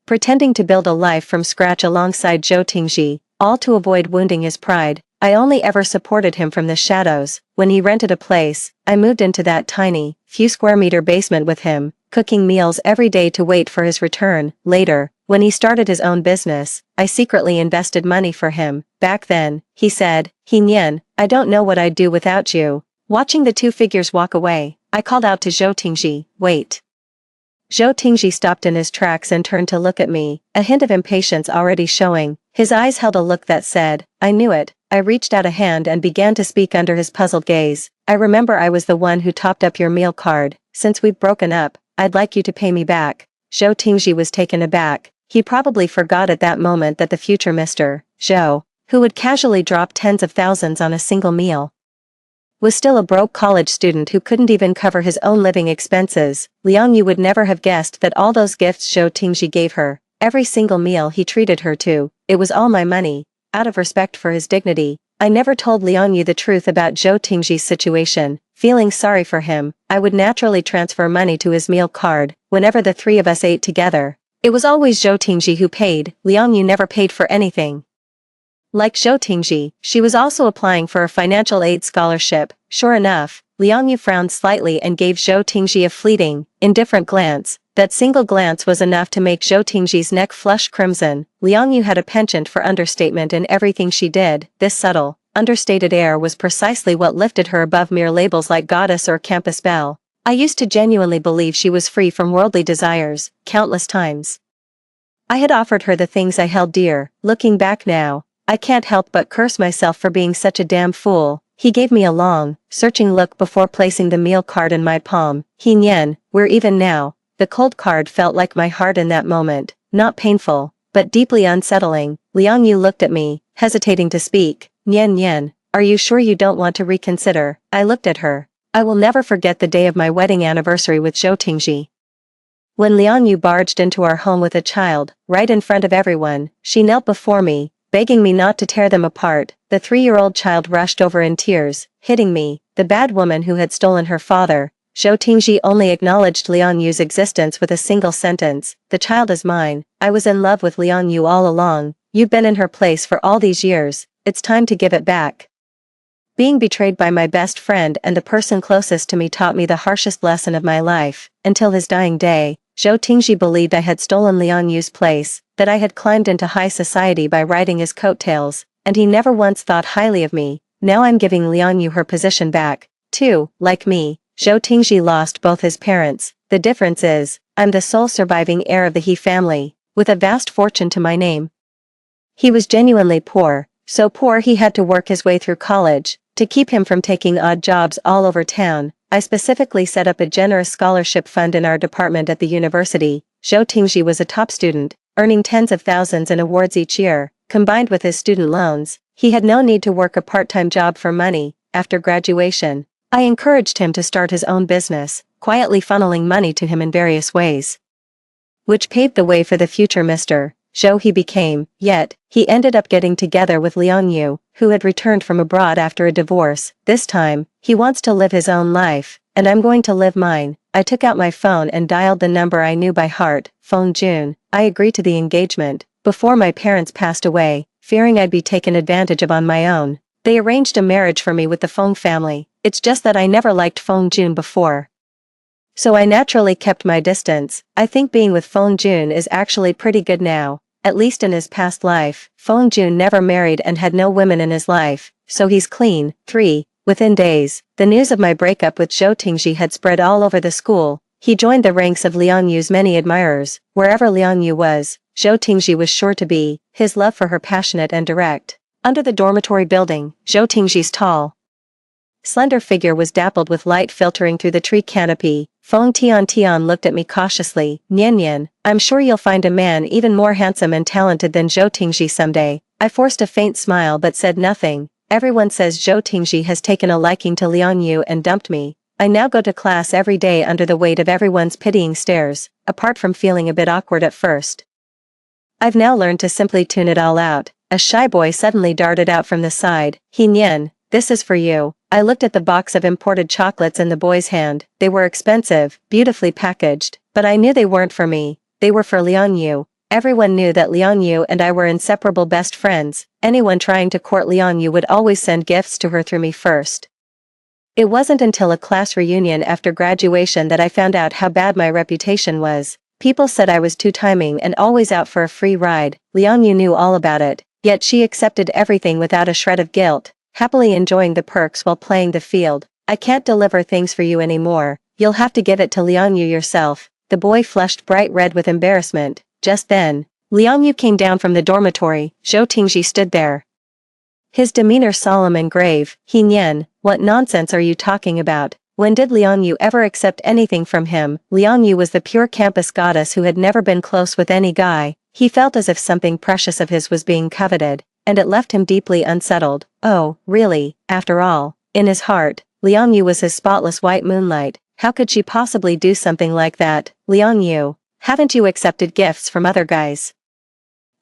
Pretending to build a life from scratch alongside Zhou Tingji, all to avoid wounding his pride. I only ever supported him from the shadows. When he rented a place, I moved into that tiny, few square meter basement with him, cooking meals every day to wait for his return. Later, when he started his own business, I secretly invested money for him. Back then, he said, "He Nian, I don't know what I'd do without you." Watching the two figures walk away, I called out to Zhou Tingji, "Wait." Zhou Tingji stopped in his tracks and turned to look at me, a hint of impatience already showing. His eyes held a look that said, "I knew it." I reached out a hand and began to speak under his puzzled gaze. "I remember I was the one who topped up your meal card. Since we've broken up, I'd like you to pay me back." Zhou Tingji was taken aback. He probably forgot at that moment that the future Mr. Zhou, who would casually drop tens of thousands on a single meal, was still a broke college student who couldn't even cover his own living expenses. Liang Yu would never have guessed that all those gifts Zhou Tingji gave her, every single meal he treated her to, it was all my money. Out of respect for his dignity, I never told Liang Yu the truth about Zhou Tingji's situation. Feeling sorry for him, I would naturally transfer money to his meal card whenever the three of us ate together. It was always Zhou Tingji who paid. Liang Yu never paid for anything. Like Zhou Tingji, she was also applying for a financial aid scholarship. Sure enough, Liang Yu frowned slightly and gave Zhou Tingji a fleeting, indifferent glance. That single glance was enough to make Zhou Tingji's neck flush crimson. Liang Yu had a penchant for understatement in everything she did. This subtle, understated air was precisely what lifted her above mere labels like goddess or campus belle. I used to genuinely believe she was free from worldly desires. Countless times I had offered her the things I held dear. Looking back now, I can't help but curse myself for being such a damn fool. He gave me a long, searching look before placing the meal card in my palm. "He Nian, we're even now." The cold card felt like my heart in that moment, not painful, but deeply unsettling. Liang Yu looked at me, hesitating to speak. "Nian Nian, are you sure you don't want to reconsider?" I looked at her. I will never forget the day of my wedding anniversary with Zhou Tingji. When Liang Yu barged into our home with a child, right in front of everyone, she knelt before me, begging me not to tear them apart. The 3-year-old child rushed over in tears, hitting me, the bad woman who had stolen her father. Zhou Tingji only acknowledged Liang Yu's existence with a single sentence, "The child is mine. I was in love with Liang Yu all along. You've been in her place for all these years. It's time to give it back." Being betrayed by my best friend and the person closest to me taught me the harshest lesson of my life. Until his dying day, Zhou Tingji believed I had stolen Liang Yu's place, that I had climbed into high society by riding his coattails, and he never once thought highly of me. Now I'm giving Liang Yu her position back, too. Like me, Zhou Tingji lost both his parents. The difference is, I'm the sole surviving heir of the He family, with a vast fortune to my name. He was genuinely poor, so poor he had to work his way through college. To keep him from taking odd jobs all over town, I specifically set up a generous scholarship fund in our department at the university. Zhou Tingji was a top student, earning tens of thousands in awards each year. Combined with his student loans, he had no need to work a part-time job for money. After graduation, I encouraged him to start his own business, quietly funneling money to him in various ways, which paved the way for the future Mr. Zhou he became. Yet, he ended up getting together with Liang Yu, who had returned from abroad after a divorce. This time, he wants to live his own life, and I'm going to live mine. I took out my phone and dialed the number I knew by heart. "Phone June." I agreed to the engagement before my parents passed away, fearing I'd be taken advantage of on my own. They arranged a marriage for me with the Feng family. It's just that I never liked Feng Jun before, so I naturally kept my distance. I think being with Feng Jun is actually pretty good now. At least in his past life, Feng Jun never married and had no women in his life, so he's clean. 3. Within days, the news of my breakup with Zhou Tingji had spread all over the school. He joined the ranks of Liang Yu's many admirers. Wherever Liang Yu was, Zhou Tingji was sure to be. His love for her passionate and direct. Under the dormitory building, Zhou Tingji's tall, slender figure was dappled with light filtering through the tree canopy. Feng Tian looked at me cautiously. "Nian Nian, I'm sure you'll find a man even more handsome and talented than Zhou Tingji someday." I forced a faint smile but said nothing. Everyone says Zhou Tingji has taken a liking to Liang Yu and dumped me. I now go to class every day under the weight of everyone's pitying stares, apart from feeling a bit awkward at first. I've now learned to simply tune it all out. A shy boy suddenly darted out from the side. Nyen, this is for you. I looked at the box of imported chocolates in the boy's hand. They were expensive, beautifully packaged, but I knew they weren't for me. They were for Lianyu. Everyone knew that Lianyu and I were inseparable best friends. Anyone trying to court Lianyu would always send gifts to her through me first. It wasn't until a class reunion after graduation that I found out how bad my reputation was. People said I was too timing and always out for a free ride. Lianyu knew all about it, yet she accepted everything without a shred of guilt, happily enjoying the perks while playing the field. I can't deliver things for you anymore. You'll have to give it to Lianyu yourself. The boy flushed bright red with embarrassment. Just then, Lianyu came down from the dormitory. Zhou Tingji stood there, his demeanor solemn and grave. Nyen, what nonsense are you talking about? When did Lianyu ever accept anything from him? Lianyu was the pure campus goddess who had never been close with any guy. He felt as if something precious of his was being coveted, and it left him deeply unsettled. Oh, really? After all, in his heart, Lianyu was his spotless white moonlight. How could she possibly do something like that? Lianyu, haven't you accepted gifts from other guys?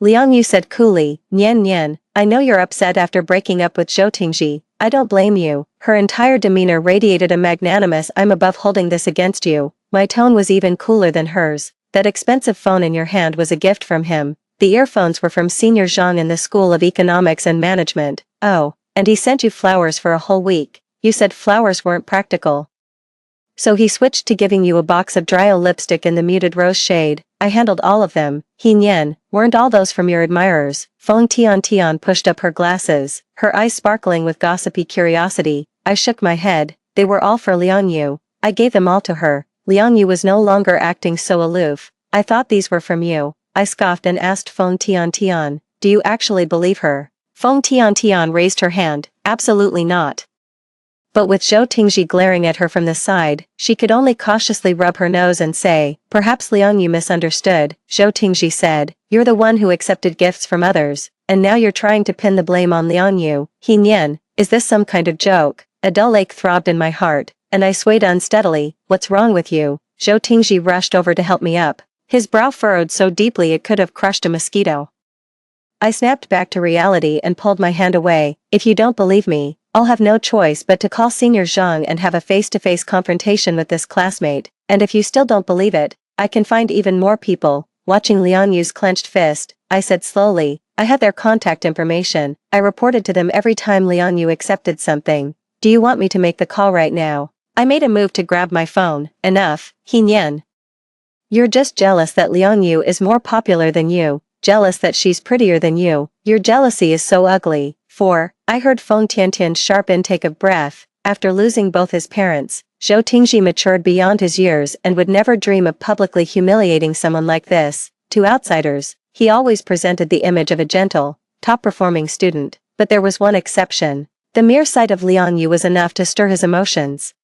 Lianyu said coolly. Nyen, I know you're upset after breaking up with Zhou Tingji. I don't blame you. Her entire demeanor radiated a magnanimous I'm above holding this against you. My tone was even cooler than hers. That expensive phone in your hand was a gift from him. The earphones were from Senior Zhang in the School of Economics and Management. Oh, and he sent you flowers for a whole week. You said flowers weren't practical. So he switched to giving you a box of Dryo lipstick in the muted rose shade. I handled all of them. Nyen, weren't all those from your admirers? Feng Tian pushed up her glasses, her eyes sparkling with gossipy curiosity. I shook my head. They were all for Lianyu. I gave them all to her. Lianyu was no longer acting so aloof. I thought these were from you. I scoffed and asked Feng Tian, do you actually believe her? Feng Tian raised her hand. Absolutely not. But with Zhou Tingji glaring at her from the side, she could only cautiously rub her nose and say, perhaps Lianyu misunderstood. Zhou Tingji said, you're the one who accepted gifts from others, and now you're trying to pin the blame on Lianyu. Nyen, is this some kind of joke? A dull ache throbbed in my heart, and I swayed unsteadily. What's wrong with you? Zhou Tingji rushed over to help me up, his brow furrowed so deeply it could have crushed a mosquito. I snapped back to reality and pulled my hand away. If you don't believe me, I'll have no choice but to call Senior Zhang and have a face-to-face confrontation with this classmate, and if you still don't believe it, I can find even more people. Watching Lianyu's clenched fist, I said slowly, I had their contact information. I reported to them every time Lianyu accepted something. Do you want me to make the call right now? I made a move to grab my phone. Enough, Nyen. You're just jealous that Lianyu is more popular than you, jealous that she's prettier than you. Your jealousy is so ugly. I heard Feng Tiantian's sharp intake of breath. After losing both his parents, Zhou Tingji matured beyond his years and would never dream of publicly humiliating someone like this. To outsiders, he always presented the image of a gentle, top-performing student, but there was one exception. The mere sight of Lianyu was enough to stir his emotions.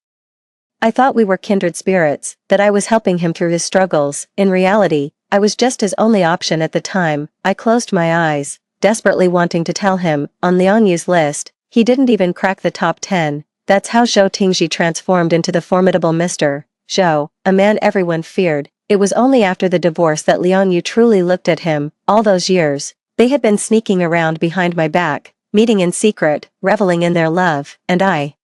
I thought we were kindred spirits, that I was helping him through his struggles. In reality, I was just his only option at the time. I closed my eyes, desperately wanting to tell him, on Lianyu's list, he didn't even crack the top 10. That's how Zhou Tingji transformed into the formidable Mr. Zhou, a man everyone feared. It was only after the divorce that Lianyu truly looked at him. All those years, they had been sneaking around behind my back, meeting in secret, reveling in their love, and I,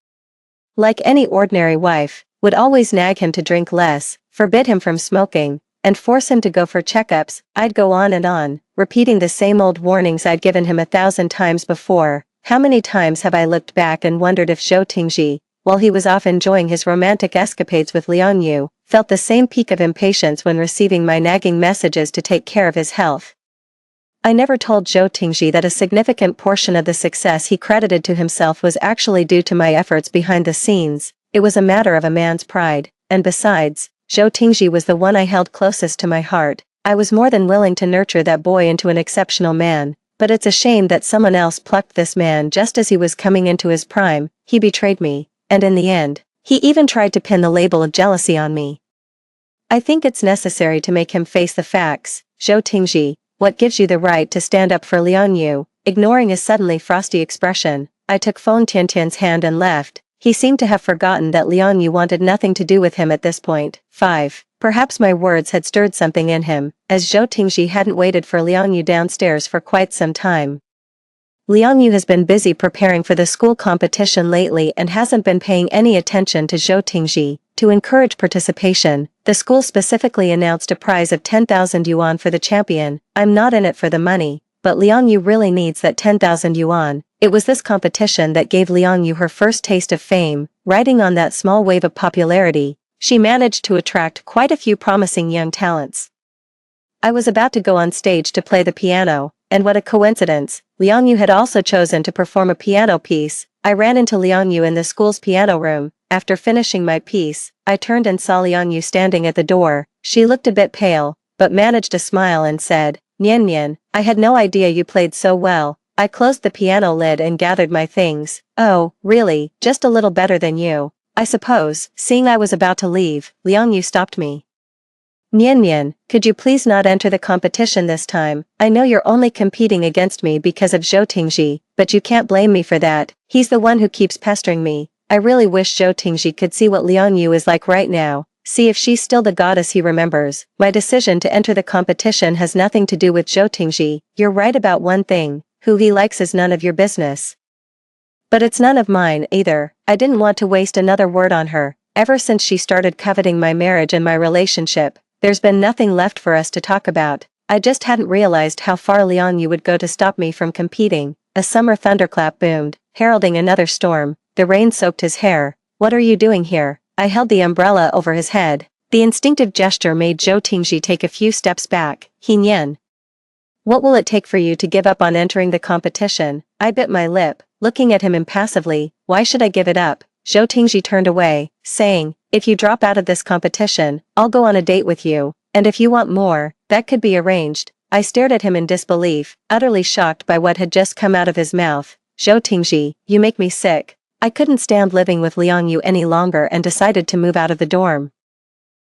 like any ordinary wife, would always nag him to drink less, forbid him from smoking, and force him to go for checkups. I'd go on, repeating the same old warnings I'd given him 1,000 times before. How many times have I looked back and wondered if Zhou Tingji, while he was off enjoying his romantic escapades with Lianyu, felt the same peak of impatience when receiving my nagging messages to take care of his health. I never told Zhou Tingji that a significant portion of the success he credited to himself was actually due to my efforts behind the scenes. It was a matter of a man's pride, and besides, Zhou Tingji was the one I held closest to my heart. I was more than willing to nurture that boy into an exceptional man, but it's a shame that someone else plucked this man just as he was coming into his prime. He betrayed me, and in the end, he even tried to pin the label of jealousy on me. I think it's necessary to make him face the facts. Zhou Tingji, what gives you the right to stand up for Lianyu? Ignoring his suddenly frosty expression, I took Feng Tiantian's hand and left. He seemed to have forgotten that Liang Yu wanted nothing to do with him at this point. 5. Perhaps my words had stirred something in him, as Zhou Tingji hadn't waited for Liang Yu downstairs for quite some time. Liang Yu has been busy preparing for the school competition lately and hasn't been paying any attention to Zhou Tingji. To encourage participation, the school specifically announced a prize of 10,000 yuan for the champion. I'm not in it for the money, but Liang Yu really needs that 10,000 yuan. It was this competition that gave Liang Yu her first taste of fame. Riding on that small wave of popularity, she managed to attract quite a few promising young talents. I was about to go on stage to play the piano, and what a coincidence, Liang Yu had also chosen to perform a piano piece. I ran into Liang Yu in the school's piano room. After finishing my piece, I turned and saw Liang Yu standing at the door. She looked a bit pale, but managed a smile and said, "Nian Nian, I had no idea you played so well." I closed the piano lid and gathered my things. "Oh, really, just a little better than you, I suppose." Seeing I was about to leave, Liang Yu stopped me. "Nian Nian, could you please not enter the competition this time? I know you're only competing against me because of Zhou Tingji, but you can't blame me for that. He's the one who keeps pestering me. I really wish Zhou Tingji could see what Liang Yu is like right now, see if she's still the goddess he remembers. My decision to enter the competition has nothing to do with Zhou Tingji. You're right about one thing, who he likes is none of your business. But it's none of mine either." I didn't want to waste another word on her. Ever since she started coveting my marriage and my relationship, there's been nothing left for us to talk about. I just hadn't realized how far Liang Yu would go to stop me from competing. A summer thunderclap boomed, heralding another storm. The rain soaked his hair. "What are you doing here?" I held the umbrella over his head. The instinctive gesture made Zhou Tingji take a few steps back. "He Nian. What will it take for you to give up on entering the competition?" I bit my lip, looking at him impassively. "Why should I give it up?" Zhou Tingji turned away, saying, "If you drop out of this competition, I'll go on a date with you, and if you want more, that could be arranged." I stared at him in disbelief, utterly shocked by what had just come out of his mouth. "Zhou Tingji, you make me sick." I couldn't stand living with Liang Yu any longer and decided to move out of the dorm.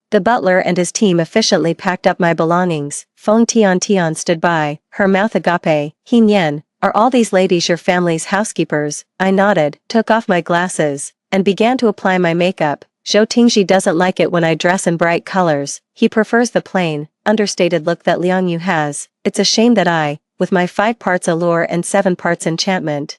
The butler and his team efficiently packed up my belongings. Feng Tian stood by, her mouth agape. "He Nian, are all these ladies your family's housekeepers?" I nodded, took off my glasses, and began to apply my makeup. Zhou Tingji doesn't like it when I dress in bright colors. He prefers the plain, understated look that Liang Yu has. It's a shame that I, with my 5 parts allure and 7 parts enchantment,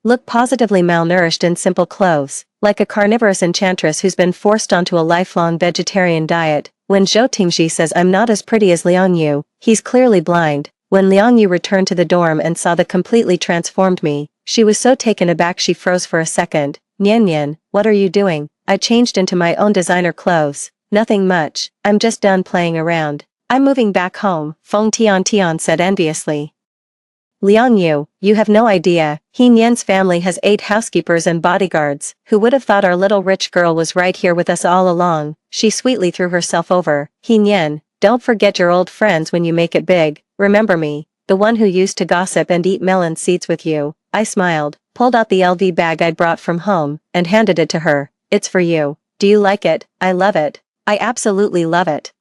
look positively malnourished in simple clothes, like a carnivorous enchantress who's been forced onto a lifelong vegetarian diet. When Zhou Tingji says I'm not as pretty as Liang Yu, he's clearly blind. When Liang Yu returned to the dorm and saw the completely transformed me, she was so taken aback she froze for a second. "Nian Nian, what are you doing?" I changed into my own designer clothes. "Nothing much, I'm just done playing around. I'm moving back home," Feng Tian said enviously. "Liang Yu, you have no idea, He Nian's family has 8 housekeepers and bodyguards. Who would have thought our little rich girl was right here with us all along?" She sweetly threw herself over. "He Nian, don't forget your old friends when you make it big. Remember me, the one who used to gossip and eat melon seeds with you." I smiled, pulled out the LV bag I'd brought from home, and handed it to her. "It's for you. Do you like it?" "I love it. I absolutely love it."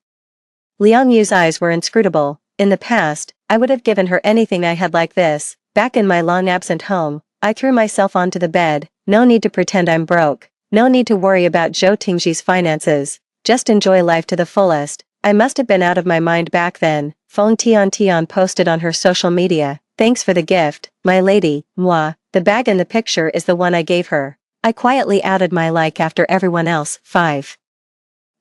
Liang Yu's eyes were inscrutable. In the past, I would have given her anything I had like this. Back in my long-absent home, I threw myself onto the bed. No need to pretend I'm broke. No need to worry about Zhou Tingji's finances. Just enjoy life to the fullest. I must have been out of my mind back then. Feng Tian posted on her social media. "Thanks for the gift, my lady, moi." The bag in the picture is the one I gave her. I quietly added my like after everyone else. 5.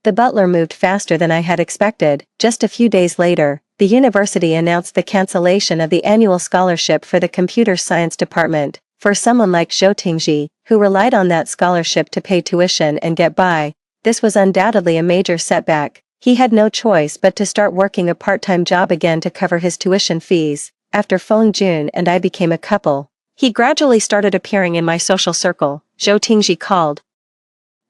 The butler moved faster than I had expected. Just a few days later, the university announced the cancellation of the annual scholarship for the computer science department. For someone like Zhou Tingji, who relied on that scholarship to pay tuition and get by, this was undoubtedly a major setback. He had no choice but to start working a part-time job again to cover his tuition fees. After Feng Jun and I became a couple, he gradually started appearing in my social circle. Zhou Tingji called.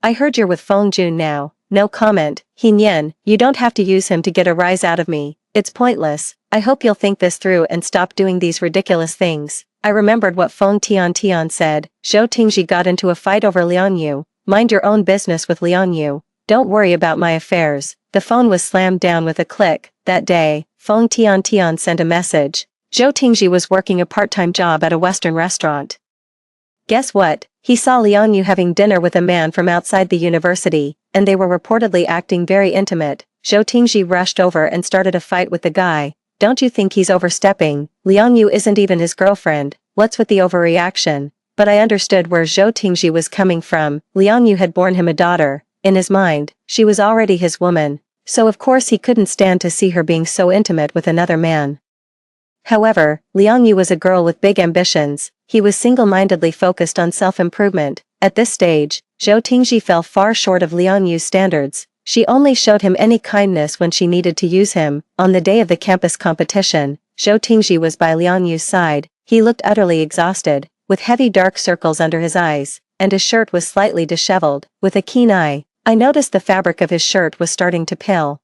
"I heard you're with Feng Jun now." No comment. "He Nian, you don't have to use him to get a rise out of me. It's pointless. I hope you'll think this through and stop doing these ridiculous things." I remembered what Feng Tian said. Zhou Tingji got into a fight over Liang Yu. Mind your own business with Liang Yu. Don't worry about my affairs. The phone was slammed down with a click. That day, Feng Tian sent a message. Zhou Tingji was working a part-time job at a Western restaurant. Guess what? He saw Liang Yu having dinner with a man from outside the university, and they were reportedly acting very intimate. Zhou Tingji rushed over and started a fight with the guy. Don't you think he's overstepping? Liang Yu isn't even his girlfriend. What's with the overreaction? But I understood where Zhou Tingji was coming from. Liang Yu had borne him a daughter. In his mind, she was already his woman. So of course he couldn't stand to see her being so intimate with another man. However, Liang Yu was a girl with big ambitions. He was single-mindedly focused on self-improvement. At this stage, Zhou Tingji fell far short of Liang Yu's standards. She only showed him any kindness when she needed to use him. On the day of the campus competition, Zhou Tingji was by Liang Yu's side. He looked utterly exhausted, with heavy dark circles under his eyes, and his shirt was slightly disheveled. With a keen eye, I noticed the fabric of his shirt was starting to peel.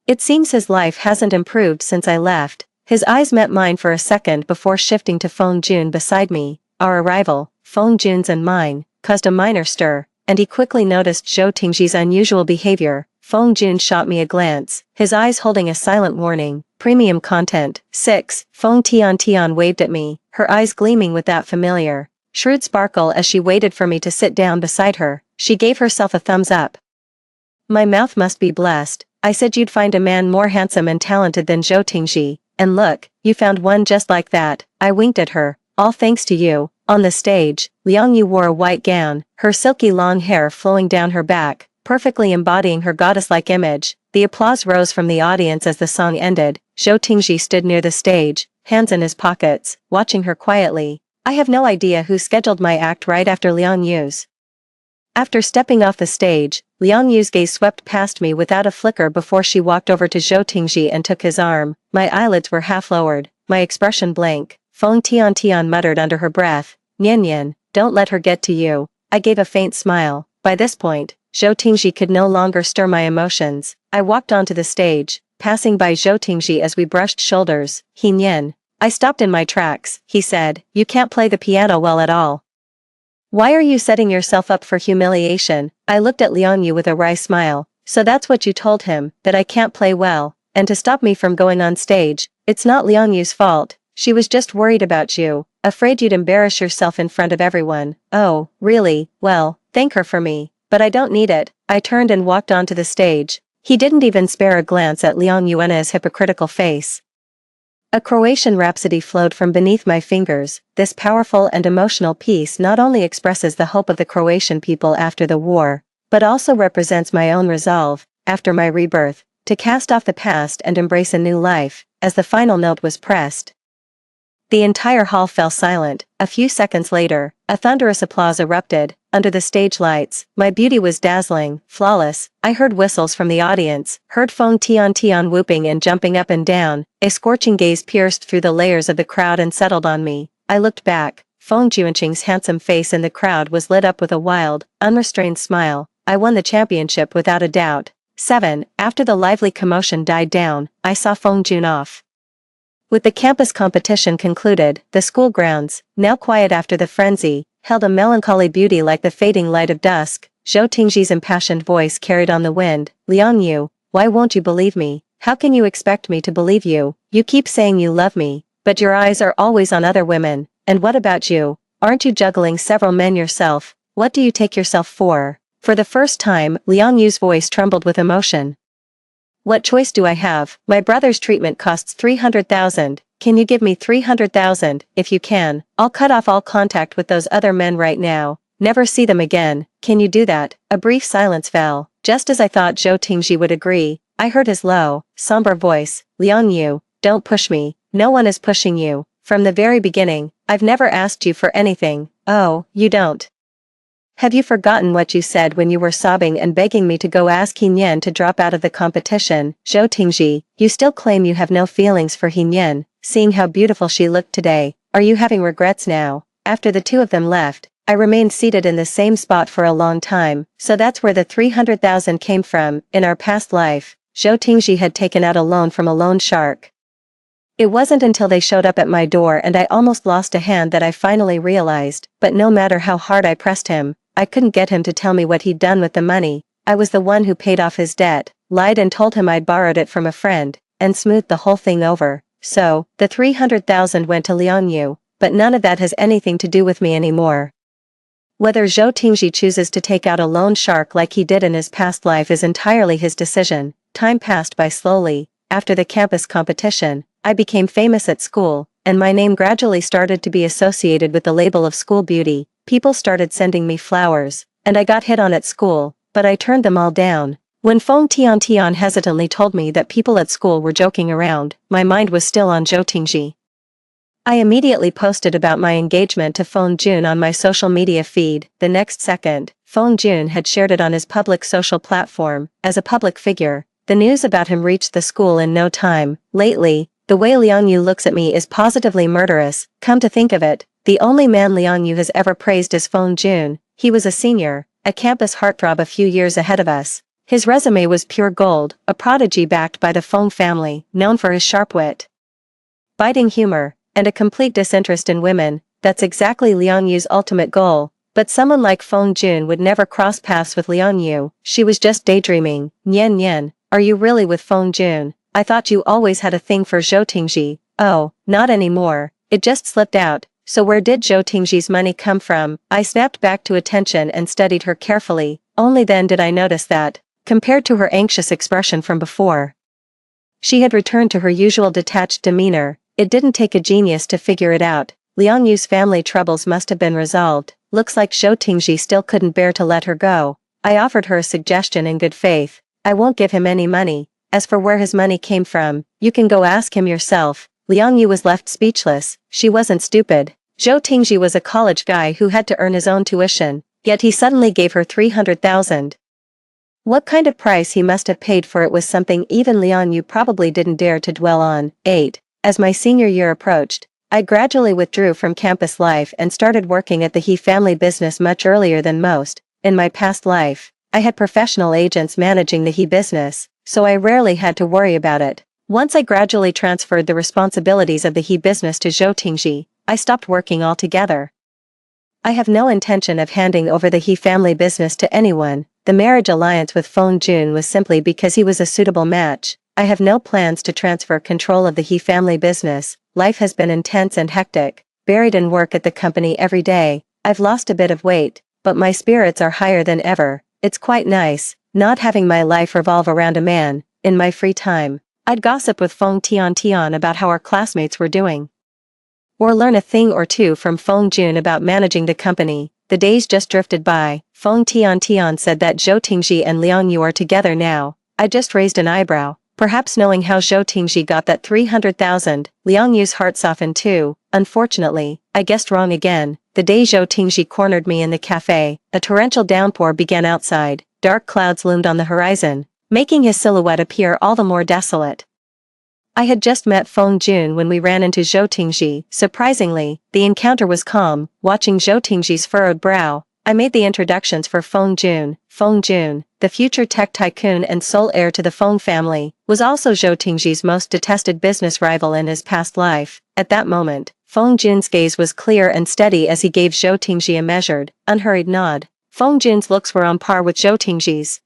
It seems his life hasn't improved since I left. His eyes met mine for a second before shifting to Feng Jun beside me. Our arrival, Feng Jun's and mine, caused a minor stir, and he quickly noticed Zhou Tingji's unusual behavior. Feng Jun shot me a glance, his eyes holding a silent warning. Premium content. 6. Feng Tian waved at me, her eyes gleaming with that familiar, shrewd sparkle as she waited for me to sit down beside her. She gave herself a thumbs up. My mouth must be blessed. I said you'd find a man more handsome and talented than Zhou Tingji. And look, you found one just like that. I winked at her. All thanks to you. On the stage, Liang Yu wore a white gown, her silky long hair flowing down her back, perfectly embodying her goddess-like image. The applause rose from the audience as the song ended. Zhou Tingji stood near the stage, hands in his pockets, watching her quietly. I have no idea who scheduled my act right after Liang Yu's. After stepping off the stage, Liang Yu's gaze swept past me without a flicker before she walked over to Zhou Tingji and took his arm. My eyelids were half lowered, my expression blank. Feng Tian muttered under her breath, Nian, don't let her get to you. I gave a faint smile. By this point, Zhou Tingji could no longer stir my emotions. I walked onto the stage, passing by Zhou Tingji as we brushed shoulders. Nian. I stopped in my tracks. He said, you can't play the piano well at all. Why are you setting yourself up for humiliation? I looked at Liang Yu with a wry smile. So that's what you told him, that I can't play well, and to stop me from going on stage. It's not Liang Yu's fault. She was just worried about you, afraid you'd embarrass yourself in front of everyone. Oh, really? Well, thank her for me. But I don't need it. I turned and walked onto the stage. He didn't even spare a glance at Liang Yu's hypocritical face. A Croatian rhapsody flowed from beneath my fingers. This powerful and emotional piece not only expresses the hope of the Croatian people after the war, but also represents my own resolve, after my rebirth, to cast off the past and embrace a new life. As the final note was pressed, the entire hall fell silent. A few seconds later, a thunderous applause erupted. Under the stage lights, my beauty was dazzling, flawless. I heard whistles from the audience, heard Feng Tian whooping and jumping up and down. A scorching gaze pierced through the layers of the crowd and settled on me. I looked back. Feng Junqing's handsome face in the crowd was lit up with a wild, unrestrained smile. I won the championship without a doubt. 7. After the lively commotion died down, I saw Feng Jun off. With the campus competition concluded, the school grounds, now quiet after the frenzy, held a melancholy beauty like the fading light of dusk. Zhou Tingji's impassioned voice carried on the wind. Liang Yu, why won't you believe me? How can you expect me to believe you? You keep saying you love me, but your eyes are always on other women. And what about you? Aren't you juggling several men yourself? What do you take yourself for? For the first time, Liang Yu's voice trembled with emotion. What choice do I have? My brother's treatment costs 300,000. Can you give me 300,000? If you can, I'll cut off all contact with those other men right now. Never see them again. Can you do that? A brief silence fell. Just as I thought Zhou Tingji would agree, I heard his low, somber voice. Liang Yu, don't push me. No one is pushing you. From the very beginning, I've never asked you for anything. Oh, you don't. Have you forgotten what you said when you were sobbing and begging me to go ask Nian to drop out of the competition? Zhou Tingji, you still claim you have no feelings for Nian, seeing how beautiful she looked today. Are you having regrets now? After the two of them left, I remained seated in the same spot for a long time, so that's where the 300,000 came from. In our past life, Zhou Tingji had taken out a loan from a loan shark. It wasn't until they showed up at my door and I almost lost a hand that I finally realized, but no matter how hard I pressed him, I couldn't get him to tell me what he'd done with the money. I was the one who paid off his debt, lied and told him I'd borrowed it from a friend, and smoothed the whole thing over. So, the 300,000 went to Liang Yu, but none of that has anything to do with me anymore. Whether Zhou Tingji chooses to take out a loan shark like he did in his past life is entirely his decision. Time passed by slowly. After the campus competition, I became famous at school, and my name gradually started to be associated with the label of school beauty. People started sending me flowers, and I got hit on at school, but I turned them all down. When Feng Tian hesitantly told me that people at school were joking around, my mind was still on Zhou Tingji. I immediately posted about my engagement to Feng Jun on my social media feed. The next second, Feng Jun had shared it on his public social platform. As a public figure, the news about him reached the school in no time. Lately, the way Liang Yu looks at me is positively murderous. Come to think of it, the only man Liang Yu has ever praised is Feng Jun. He was a senior, a campus heartthrob a few years ahead of us. His resume was pure gold, a prodigy backed by the Feng family, known for his sharp wit, biting humor, and a complete disinterest in women. That's exactly Liang Yu's ultimate goal. But someone like Feng Jun would never cross paths with Liang Yu. She was just daydreaming. Nian Nian, are you really with Feng Jun? I thought you always had a thing for Zhou Tingji. Oh, not anymore. It just slipped out. So where did Zhou Tingji's money come from? I snapped back to attention and studied her carefully. Only then did I notice that, compared to her anxious expression from before, she had returned to her usual detached demeanor. It didn't take a genius to figure it out. Liang Yu's family troubles must have been resolved. Looks like Zhou Tingji still couldn't bear to let her go. I offered her a suggestion in good faith. I won't give him any money. As for where his money came from, you can go ask him yourself. Liang Yu was left speechless. She wasn't stupid. Zhou Tingji was a college guy who had to earn his own tuition, yet he suddenly gave her 300,000. What kind of price he must have paid for it was something even Liang Yu probably didn't dare to dwell on. 8. As my senior year approached, I gradually withdrew from campus life and started working at the He family business much earlier than most. In my past life, I had professional agents managing the He business, so I rarely had to worry about it. Once I gradually transferred the responsibilities of the He business to Zhou Tingji, I stopped working altogether. I have no intention of handing over the He family business to anyone. The marriage alliance with Feng Jun was simply because he was a suitable match. I have no plans to transfer control of the He family business. Life has been intense and hectic, buried in work at the company every day. I've lost a bit of weight, but my spirits are higher than ever. It's quite nice, not having my life revolve around a man. In my free time, I'd gossip with Feng Tian about how our classmates were doing, or learn a thing or two from Feng Jun about managing the company. The days just drifted by. Feng Tian said that Zhou Tingji and Liang Yu are together now. I just raised an eyebrow. Perhaps knowing how Zhou Tingji got that 300,000, Liang Yu's heart softened too. Unfortunately, I guessed wrong again. The day Zhou Tingji cornered me in the cafe, a torrential downpour began outside. Dark clouds loomed on the horizon, making his silhouette appear all the more desolate. I had just met Feng Jun when we ran into Zhou Tingji. Surprisingly, the encounter was calm. Watching Zhou Tingji's furrowed brow, I made the introductions for Feng Jun. Feng Jun, the future tech tycoon and sole heir to the Feng family, was also Zhou Tingji's most detested business rival in his past life. At that moment, Feng Jun's gaze was clear and steady as he gave Zhou Tingji a measured, unhurried nod. Feng Jun's looks were on par with Zhou Tingji's,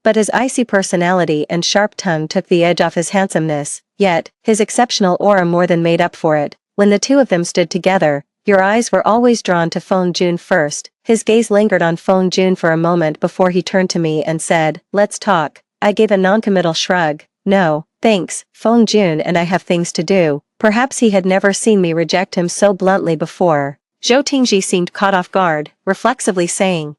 but his icy personality and sharp tongue took the edge off his handsomeness. Yet, his exceptional aura more than made up for it. When the two of them stood together, your eyes were always drawn to Feng Jun first. His gaze lingered on Feng Jun for a moment before he turned to me and said, "Let's talk." I gave a noncommittal shrug. "No, thanks, Feng Jun and I have things to do." Perhaps he had never seen me reject him so bluntly before. Zhou Tingji seemed caught off guard, reflexively saying,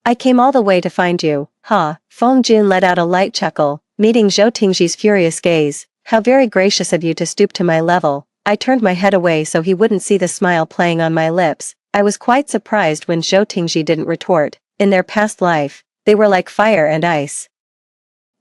"I came all the way to find you, huh?" Feng Jun let out a light chuckle, meeting Zhou Tingji's furious gaze. "How very gracious of you to stoop to my level." I turned my head away so he wouldn't see the smile playing on my lips. I was quite surprised when Zhou Tingji didn't retort. In their past life, they were like fire and ice.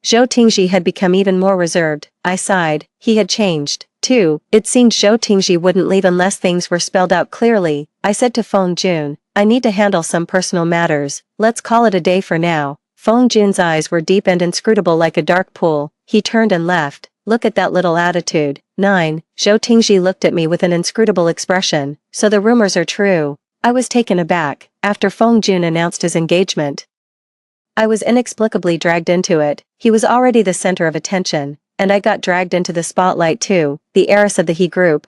Zhou Tingji had become even more reserved. I sighed. He had changed, too. It seemed Zhou Tingji wouldn't leave unless things were spelled out clearly. I said to Feng Jun, "I need to handle some personal matters. Let's call it a day for now." Feng Jun's eyes were deep and inscrutable like a dark pool. He turned and left. "Look at that little attitude." 9. Zhou Tingji looked at me with an inscrutable expression. "So the rumors are true." I was taken aback. After Feng Jun announced his engagement, I was inexplicably dragged into it. He was already the center of attention, and I got dragged into the spotlight too. The heiress of the He group.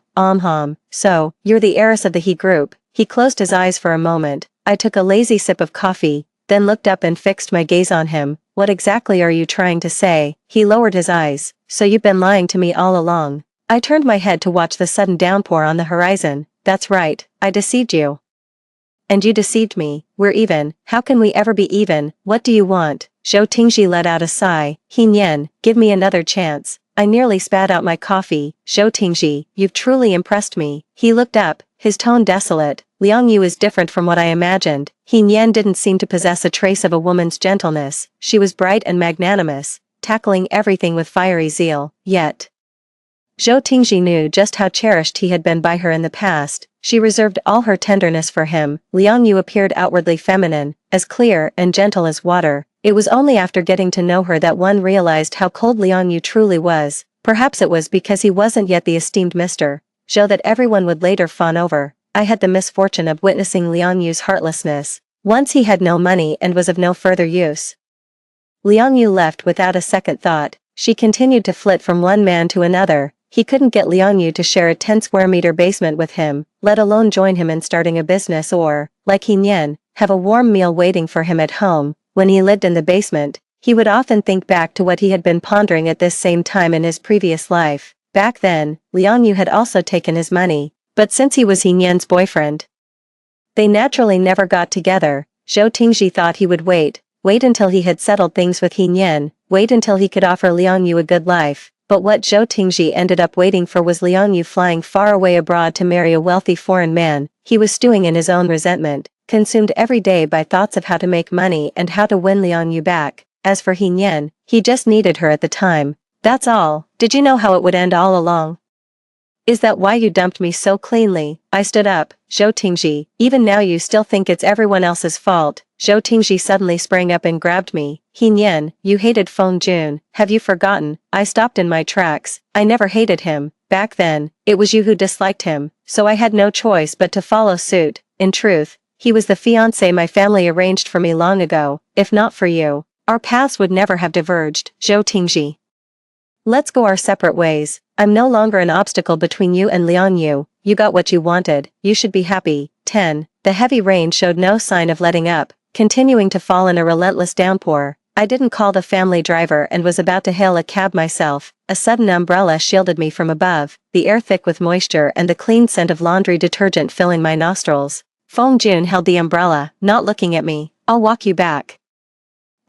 So, you're the heiress of the He group. He closed his eyes for a moment, I took a lazy sip of coffee, then looked up and fixed my gaze on him. What exactly are you trying to say? He lowered his eyes. So you've been lying to me all along. I turned my head to watch the sudden downpour on the horizon. That's right, I deceived you. And you deceived me. We're even. How can we ever be even? What do you want? Zhou Tingji let out a sigh. He Nian, give me another chance. I nearly spat out my coffee. Zhou Tingji, you've truly impressed me. He looked up, his tone desolate. Liang Yu is different from what I imagined. He Nian didn't seem to possess a trace of a woman's gentleness. She was bright and magnanimous, tackling everything with fiery zeal. Yet Zhou Tingji knew just how cherished he had been by her in the past. She reserved all her tenderness for him. Liang Yu appeared outwardly feminine, as clear and gentle as water. It was only after getting to know her that one realized how cold Liang Yu truly was. Perhaps it was because he wasn't yet the esteemed Mr. Zhou that everyone would later fawn over. I had the misfortune of witnessing Liang Yu's heartlessness. Once he had no money and was of no further use. Liang Yu left without a second thought. She continued to flit from one man to another. He couldn't get Liang Yu to share a 10-square-meter basement with him, let alone join him in starting a business or, like He Nian, have a warm meal waiting for him at home. When he lived in the basement, he would often think back to what he had been pondering at this same time in his previous life. Back then, Liang Yu had also taken his money, but since he was He Nian's boyfriend, they naturally never got together. Zhou Tingji thought he would wait until he had settled things with He Nian, wait until he could offer Liang Yu a good life. But what Zhou Tingji ended up waiting for was Liang Yu flying far away abroad to marry a wealthy foreign man. He was stewing in his own resentment, consumed every day by thoughts of how to make money and how to win Liang Yu back. As for He Nian, he just needed her at the time. That's all. Did you know how it would end all along? Is that why you dumped me so cleanly? I stood up. Zhou Tingji, even now you still think it's everyone else's fault. Zhou Tingji suddenly sprang up and grabbed me. He Nian, you hated Feng Jun. Have you forgotten? I stopped in my tracks. I never hated him. Back then, it was you who disliked him, so I had no choice but to follow suit. In truth, he was the fiancé my family arranged for me long ago. If not for you, our paths would never have diverged. Zhou Tingji, let's go our separate ways. I'm no longer an obstacle between you and Liang Yu. You got what you wanted. You should be happy. 10. The heavy rain showed no sign of letting up, continuing to fall in a relentless downpour. I didn't call the family driver and was about to hail a cab myself. A sudden umbrella shielded me from above, the air thick with moisture and the clean scent of laundry detergent filling my nostrils. Feng Jun held the umbrella, not looking at me. I'll walk you back.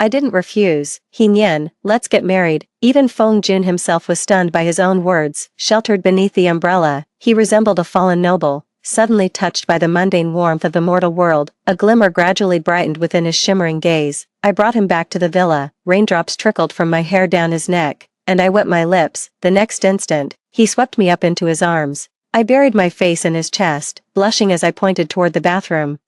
I didn't refuse. He Nian, let's get married. Even Feng Jun himself was stunned by his own words. Sheltered beneath the umbrella, he resembled a fallen noble, suddenly touched by the mundane warmth of the mortal world. A glimmer gradually brightened within his shimmering gaze. I brought him back to the villa. Raindrops trickled from my hair down his neck, and I wet my lips. The next instant, he swept me up into his arms. I buried my face in his chest, blushing as I pointed toward the bathroom.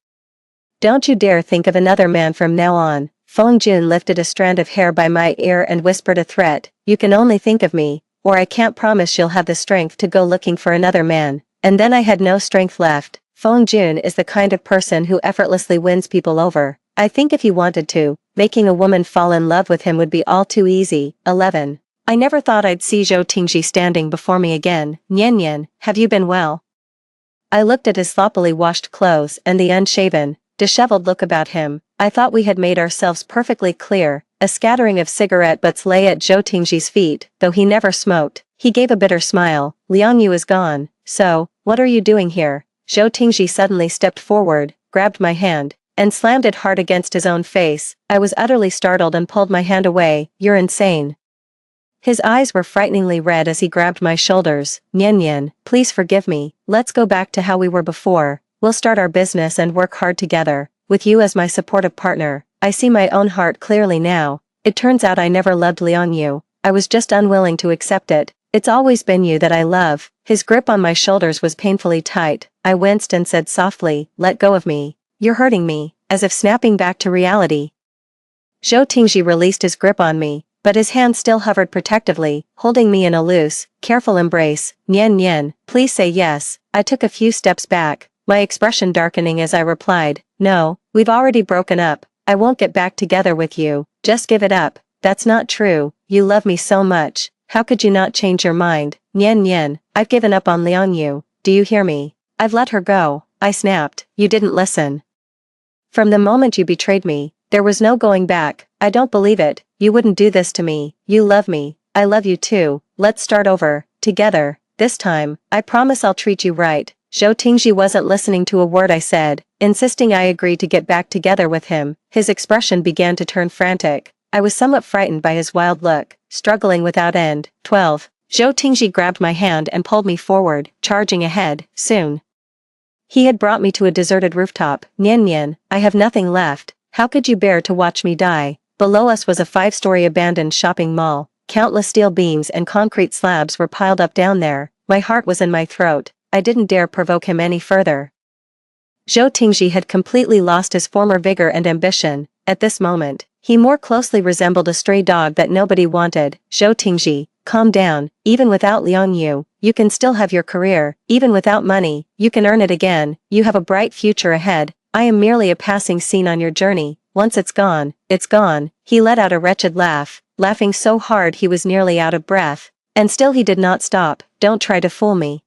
Don't you dare think of another man from now on. Feng Jun lifted a strand of hair by my ear and whispered a threat. You can only think of me, or I can't promise you'll have the strength to go looking for another man. And then I had no strength left. Feng Jun is the kind of person who effortlessly wins people over. I think if he wanted to, making a woman fall in love with him would be all too easy. 11. I never thought I'd see Zhou Tingji standing before me again. Nian Nian, have you been well? I looked at his sloppily washed clothes and the unshaven, disheveled look about him. I thought we had made ourselves perfectly clear. A scattering of cigarette butts lay at Zhou Tingji's feet, though he never smoked. He gave a bitter smile. Liang Yu is gone. So, what are you doing here? Zhou Tingji suddenly stepped forward, grabbed my hand, and slammed it hard against his own face. I was utterly startled and pulled my hand away. You're insane. His eyes were frighteningly red as he grabbed my shoulders. Nian Nian, please forgive me. Let's go back to how we were before. We'll start our business and work hard together. With you as my supportive partner, I see my own heart clearly now. It turns out I never loved Liang Yu. I was just unwilling to accept it. It's always been you that I love. His grip on my shoulders was painfully tight. I winced and said softly, let go of me. You're hurting me, as if snapping back to reality. Zhou Tingji released his grip on me, but his hand still hovered protectively, holding me in a loose, careful embrace. Nian Nian, please say yes. I took a few steps back, my expression darkening as I replied, no, we've already broken up. I won't get back together with you. Just give it up. That's not true. You love me so much. How could you not change your mind? Nian Nian, I've given up on Liang Yu. Do you hear me? I've let her go. I snapped. You didn't listen. From the moment you betrayed me, there was no going back. I don't believe it. You wouldn't do this to me. You love me. I love you too. Let's start over. Together. This time, I promise I'll treat you right. Zhou Tingji wasn't listening to a word I said, insisting I agreed to get back together with him. His expression began to turn frantic. I was somewhat frightened by his wild look, struggling without end. 12. Zhou Tingji grabbed my hand and pulled me forward, charging ahead. Soon, he had brought me to a deserted rooftop. Nian Nian, I have nothing left. How could you bear to watch me die? Below us was a 5-story abandoned shopping mall. Countless steel beams and concrete slabs were piled up down there. My heart was in my throat. I didn't dare provoke him any further. Zhou Tingji had completely lost his former vigor and ambition. At this moment, he more closely resembled a stray dog that nobody wanted. Zhou Tingji, calm down. Even without Liang Yu, you can still have your career. Even without money, you can earn it again. You have a bright future ahead. I am merely a passing scene on your journey. Once it's gone, it's gone. He let out a wretched laugh, laughing so hard he was nearly out of breath. And still he did not stop. Don't try to fool me.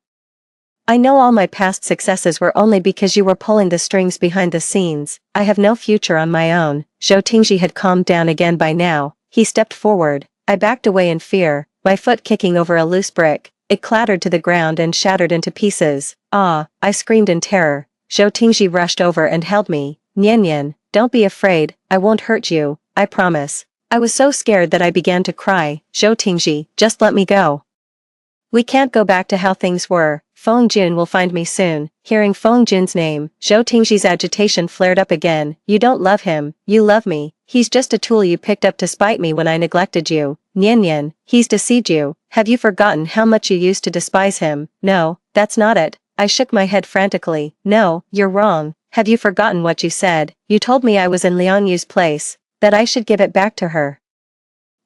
I know all my past successes were only because you were pulling the strings behind the scenes. I have no future on my own. Zhou Tingji had calmed down again by now. He stepped forward. I backed away in fear, my foot kicking over a loose brick. It clattered to the ground and shattered into pieces. Ah, I screamed in terror. Zhou Tingji rushed over and held me. Nian Nian, don't be afraid, I won't hurt you, I promise. I was so scared that I began to cry. Zhou Tingji, just let me go. We can't go back to how things were. Feng Jun will find me soon. Hearing Feng Jun's name, Zhou Tingji's agitation flared up again. You don't love him, you love me. He's just a tool you picked up to spite me when I neglected you. Nian Nian, he's deceived you. Have you forgotten how much you used to despise him? No, that's not it. I shook my head frantically. No, you're wrong. Have you forgotten what you said? You told me I was in Liang Yu's place, that I should give it back to her.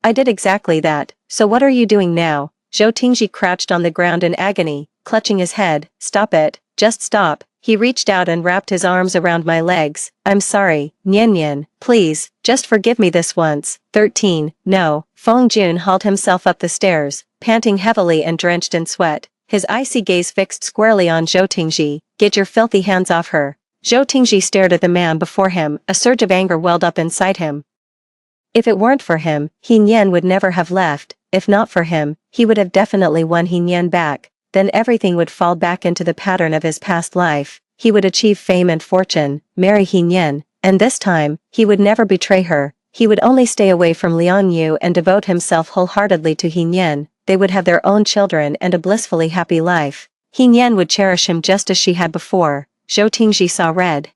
I did exactly that. So what are you doing now? Zhou Tingji crouched on the ground in agony, clutching his head. Stop it, just stop. He reached out and wrapped his arms around my legs. I'm sorry, Nian Nian, please, just forgive me this once. 13. No. Feng Jun hauled himself up the stairs, panting heavily and drenched in sweat. His icy gaze fixed squarely on Zhou Tingji. Get your filthy hands off her. Zhou Tingji stared at the man before him. A surge of anger welled up inside him. If it weren't for him, He Nian would never have left. If not for him, he would have definitely won He Nian back. Then everything would fall back into the pattern of his past life. He would achieve fame and fortune, marry He Nian, and this time, he would never betray her. He would only stay away from Liang Yu and devote himself wholeheartedly to He Nian. They would have their own children and a blissfully happy life. He Nian would cherish him just as she had before. Zhou Tingji saw red.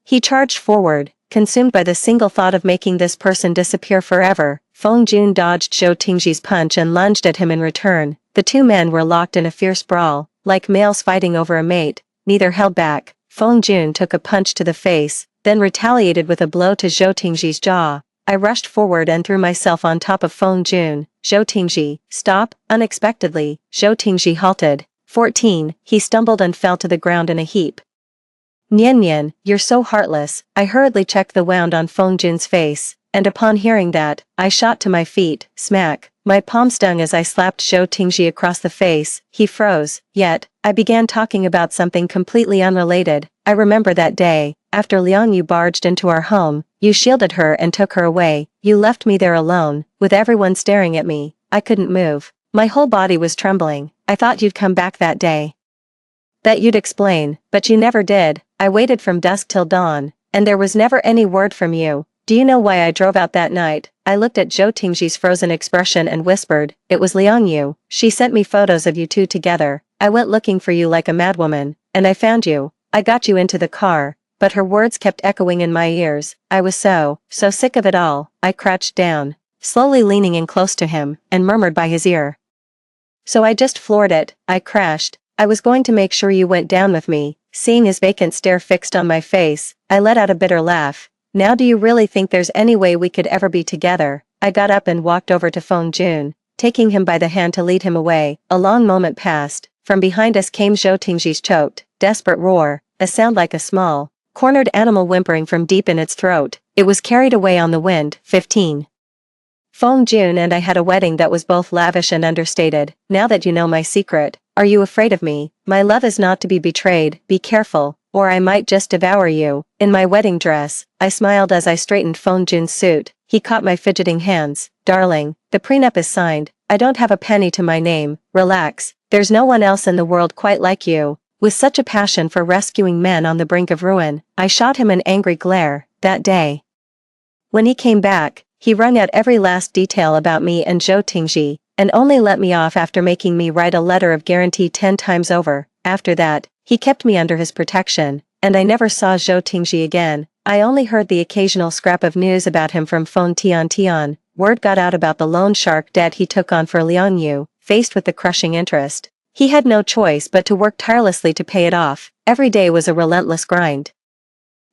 He charged forward, consumed by the single thought of making this person disappear forever. Feng Jun dodged Zhou Tingji's punch and lunged at him in return. The two men were locked in a fierce brawl, like males fighting over a mate. Neither held back. Feng Jun took a punch to the face, then retaliated with a blow to Zhou Tingji's jaw. I rushed forward and threw myself on top of Feng Jun. Zhou Tingji, stop. Unexpectedly, Zhou Tingji halted. 14. He stumbled and fell to the ground in a heap. Nian Nian, you're so heartless. I hurriedly checked the wound on Feng Jun's face, and upon hearing that, I shot to my feet. Smack. My palm stung as I slapped Zhou Tingji across the face. He froze. Yet, I began talking about something completely unrelated. I remember that day, after Liang Yu barged into our home, you shielded her and took her away. You left me there alone, with everyone staring at me. I couldn't move. My whole body was trembling. I thought you'd come back that day. That you'd explain, but you never did. I waited from dusk till dawn, and there was never any word from you. Do you know why I drove out that night? I looked at Zhou Tingji's frozen expression and whispered, it was Liang Yu. She sent me photos of you two together. I went looking for you like a madwoman, and I found you. I got you into the car, but her words kept echoing in my ears. I was so sick of it all. I crouched down, slowly leaning in close to him, and murmured by his ear. So I just floored it. I crashed. I was going to make sure you went down with me. Seeing his vacant stare fixed on my face, I let out a bitter laugh. Now do you really think there's any way we could ever be together? I got up and walked over to Feng Jun, taking him by the hand to lead him away. A long moment passed. From behind us came Zhou Tingji's choked, desperate roar, a sound like a small, cornered animal whimpering from deep in its throat. It was carried away on the wind. 15. Feng Jun and I had a wedding that was both lavish and understated. Now that you know my secret, are you afraid of me? My love is not to be betrayed. Be careful. or I might just devour you. In my wedding dress, I smiled as I straightened Feng Jun's suit. He caught my fidgeting hands. Darling, the prenup is signed. I don't have a penny to my name. Relax. There's no one else in the world quite like you. With such a passion for rescuing men on the brink of ruin, I shot him an angry glare. That day, when he came back, he wrung out every last detail about me and Zhou Tingji, and only let me off after making me write a letter of guarantee 10 times over. After that, he kept me under his protection, and I never saw Zhou Tingji again. I only heard the occasional scrap of news about him from Feng Tian. Word got out about the loan shark debt he took on for Liang Yu, faced with the crushing interest. He had no choice but to work tirelessly to pay it off. Every day was a relentless grind.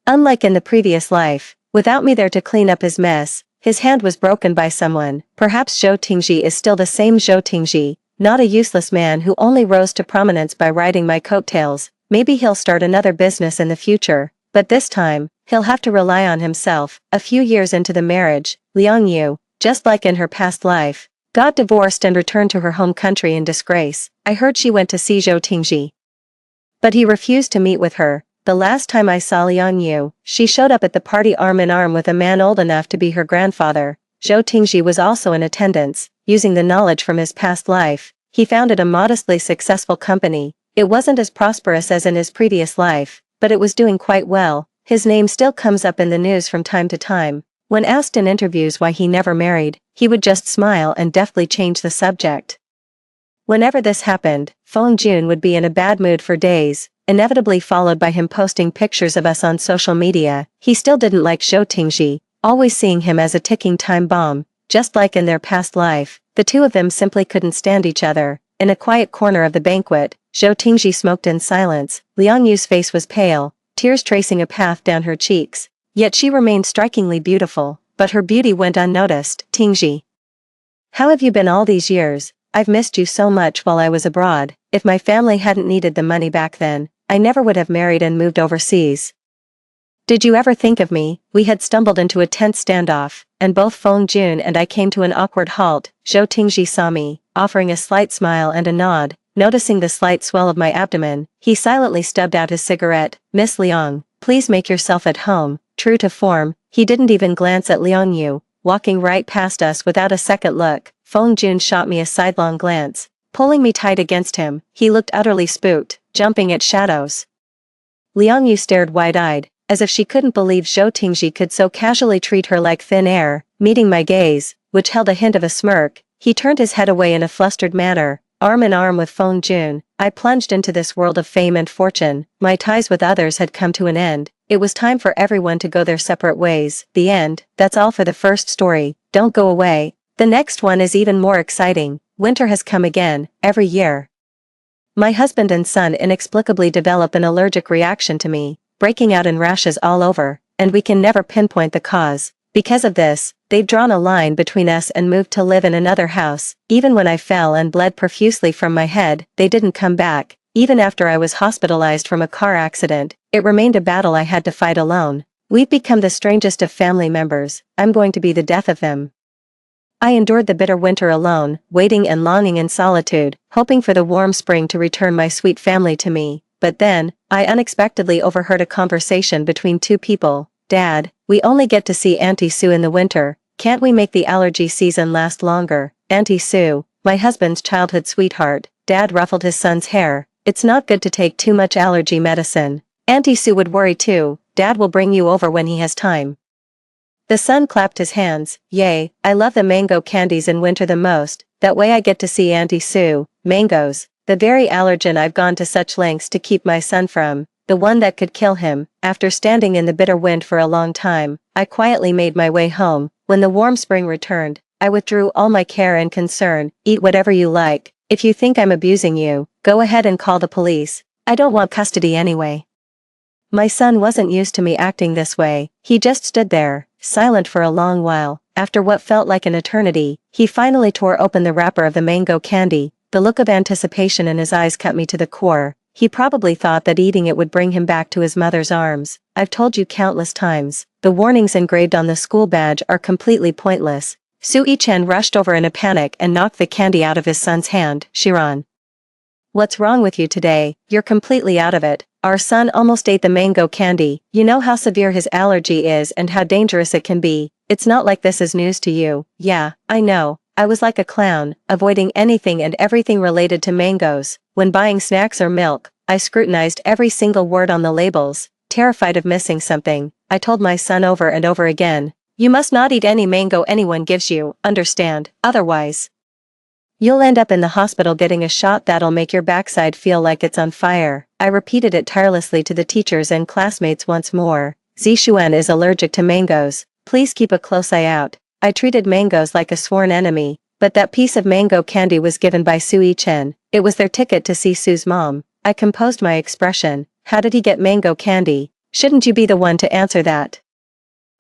Unlike in the previous life, without me there to clean up his mess, his hand was broken by someone. Perhaps Zhou Tingji is still the same Zhou Tingji, not a useless man who only rose to prominence by riding my coattails. Maybe he'll start another business in the future, but this time, he'll have to rely on himself. A few years into the marriage, Liang Yu, just like in her past life, got divorced and returned to her home country in disgrace. I heard she went to see Zhou Tingji, but he refused to meet with her. The last time I saw Liang Yu, she showed up at the party arm in arm with a man old enough to be her grandfather. Zhou Tingji was also in attendance. Using the knowledge from his past life, he founded a modestly successful company. It wasn't as prosperous as in his previous life, but it was doing quite well. His name still comes up in the news from time to time. When asked in interviews why he never married, he would just smile and deftly change the subject. Whenever this happened, Feng Jun would be in a bad mood for days, inevitably followed by him posting pictures of us on social media. He still didn't like Zhou Tingji, always seeing him as a ticking time bomb. Just like in their past life, the two of them simply couldn't stand each other. In a quiet corner of the banquet, Zhou Tingji smoked in silence. Liang Yu's face was pale, tears tracing a path down her cheeks. Yet she remained strikingly beautiful, but her beauty went unnoticed. Tingji, how have you been all these years? I've missed you so much while I was abroad. If my family hadn't needed the money back then, I never would have married and moved overseas. Did you ever think of me? We had stumbled into a tense standoff, and both Feng Jun and I came to an awkward halt. Zhou Tingji saw me, offering a slight smile and a nod. Noticing the slight swell of my abdomen, he silently stubbed out his cigarette. Miss Liang, please make yourself at home. True to form, he didn't even glance at Liang Yu, walking right past us without a second look. Feng Jun shot me a sidelong glance. Pulling me tight against him, he looked utterly spooked, jumping at shadows. Liang Yu stared wide-eyed, as if she couldn't believe Zhou Tingji could so casually treat her like thin air. Meeting my gaze, which held a hint of a smirk, he turned his head away in a flustered manner. Arm in arm with Feng Jun, I plunged into this world of fame and fortune. My ties with others had come to an end. It was time for everyone to go their separate ways. The end. That's all for the first story. Don't go away. The next one is even more exciting. Winter has come again, every year. My husband and son inexplicably develop an allergic reaction to me, breaking out in rashes all over, and we can never pinpoint the cause. Because of this, they've drawn a line between us and moved to live in another house. Even when I fell and bled profusely from my head, they didn't come back. Even after I was hospitalized from a car accident, it remained a battle I had to fight alone. We've become the strangest of family members. I'm going to be the death of them. I endured the bitter winter alone, waiting and longing in solitude, hoping for the warm spring to return my sweet family to me. But then, I unexpectedly overheard a conversation between two people. Dad, we only get to see Auntie Sue in the winter. Can't we make the allergy season last longer? Auntie Sue, my husband's childhood sweetheart. Dad ruffled his son's hair. It's not good to take too much allergy medicine. Auntie Sue would worry too. Dad will bring you over when he has time. The son clapped his hands. Yay, I love the mango candies in winter the most. That way I get to see Auntie Sue. Mangoes, the very allergen I've gone to such lengths to keep my son from. The one that could kill him. After standing in the bitter wind for a long time, I quietly made my way home. When the warm spring returned, I withdrew all my care and concern. Eat whatever you like. If you think I'm abusing you, go ahead and call the police. I don't want custody anyway. My son wasn't used to me acting this way. He just stood there, silent for a long while. After what felt like an eternity, he finally tore open the wrapper of the mango candy. The look of anticipation in his eyes cut me to the core. He probably thought that eating it would bring him back to his mother's arms. I've told you countless times, the warnings engraved on the school badge are completely pointless. Su Yichen rushed over in a panic and knocked the candy out of his son's hand. Shiran, what's wrong with you today? You're completely out of it. Our son almost ate the mango candy. You know how severe his allergy is and how dangerous it can be. It's not like this is news to you. Yeah, I know. I was like a clown, avoiding anything and everything related to mangoes. When buying snacks or milk, I scrutinized every single word on the labels, terrified of missing something. I told my son over and over again, "You must not eat any mango anyone gives you, understand? Otherwise, you'll end up in the hospital getting a shot that'll make your backside feel like it's on fire." I repeated it tirelessly to the teachers and classmates once more. Zixuan is allergic to mangoes. Please keep a close eye out. I treated mangoes like a sworn enemy, but that piece of mango candy was given by Su Yichen. It was their ticket to see Su's mom. I composed my expression. How did he get mango candy? Shouldn't you be the one to answer that?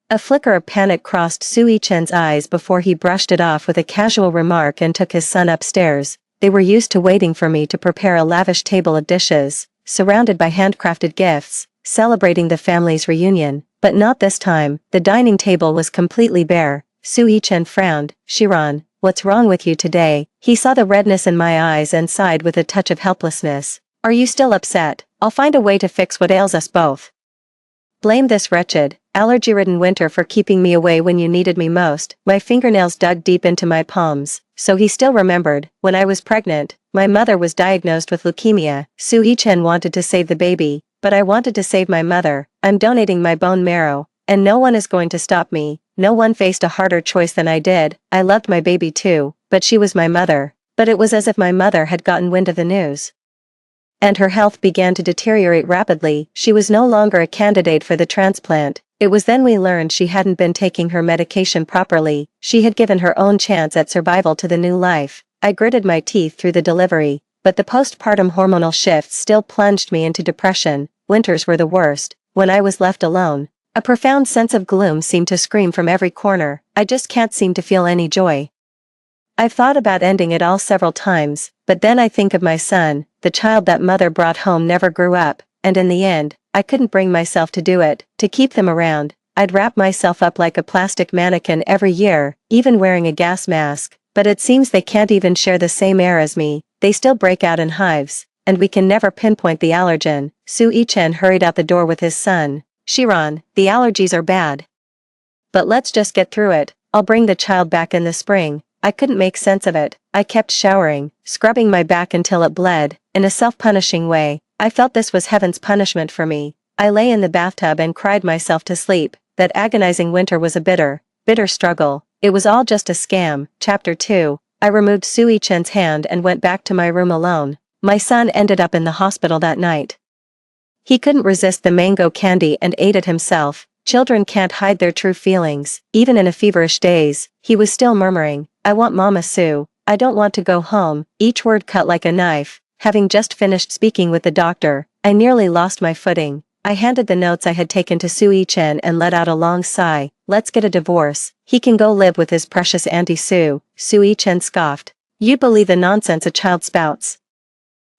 A flicker of panic crossed Su Yichen's eyes before he brushed it off with a casual remark and took his son upstairs. They were used to waiting for me to prepare a lavish table of dishes, surrounded by handcrafted gifts, celebrating the family's reunion. But not this time. The dining table was completely bare. Su Yichen frowned. "Shiran, what's wrong with you today?" He saw the redness in my eyes and sighed with a touch of helplessness. "Are you still upset? I'll find a way to fix what ails us both. Blame this wretched, allergy-ridden winter for keeping me away when you needed me most." My fingernails dug deep into my palms. So he still remembered. When I was pregnant, my mother was diagnosed with leukemia. Su Yichen wanted to save the baby, but I wanted to save my mother. I'm donating my bone marrow, and no one is going to stop me. No one faced a harder choice than I did. I loved my baby too, but she was my mother. But it was as if my mother had gotten wind of the news, and her health began to deteriorate rapidly. She was no longer a candidate for the transplant. It was then we learned she hadn't been taking her medication properly. She had given her own chance at survival to the new life. I gritted my teeth through the delivery, but the postpartum hormonal shifts still plunged me into depression. Winters were the worst. When I was left alone, a profound sense of gloom seemed to scream from every corner. I just can't seem to feel any joy. I've thought about ending it all several times, but then I think of my son. The child that mother brought home never grew up, and in the end, I couldn't bring myself to do it. To keep them around, I'd wrap myself up like a plastic mannequin every year, even wearing a gas mask. But it seems they can't even share the same air as me. They still break out in hives, and we can never pinpoint the allergen. Su Yichen hurried out the door with his son. "Shiran, the allergies are bad, but let's just get through it. I'll bring the child back in the spring." I couldn't make sense of it. I kept showering, scrubbing my back until it bled, in a self-punishing way. I felt this was heaven's punishment for me. I lay in the bathtub and cried myself to sleep. That agonizing winter was a bitter struggle. It was all just a scam. Chapter 2. I removed Su Yichen's hand and went back to my room alone. My son ended up in the hospital that night. He couldn't resist the mango candy and ate it himself. Children can't hide their true feelings. Even in a feverish daze, he was still murmuring, "I want Mama Su. I don't want to go home," each word cut like a knife. Having just finished speaking with the doctor, I nearly lost my footing. I handed the notes I had taken to Su Yichen and let out a long sigh. "Let's get a divorce. He can go live with his precious Auntie Su." Su Yichen scoffed. "You believe the nonsense a child spouts."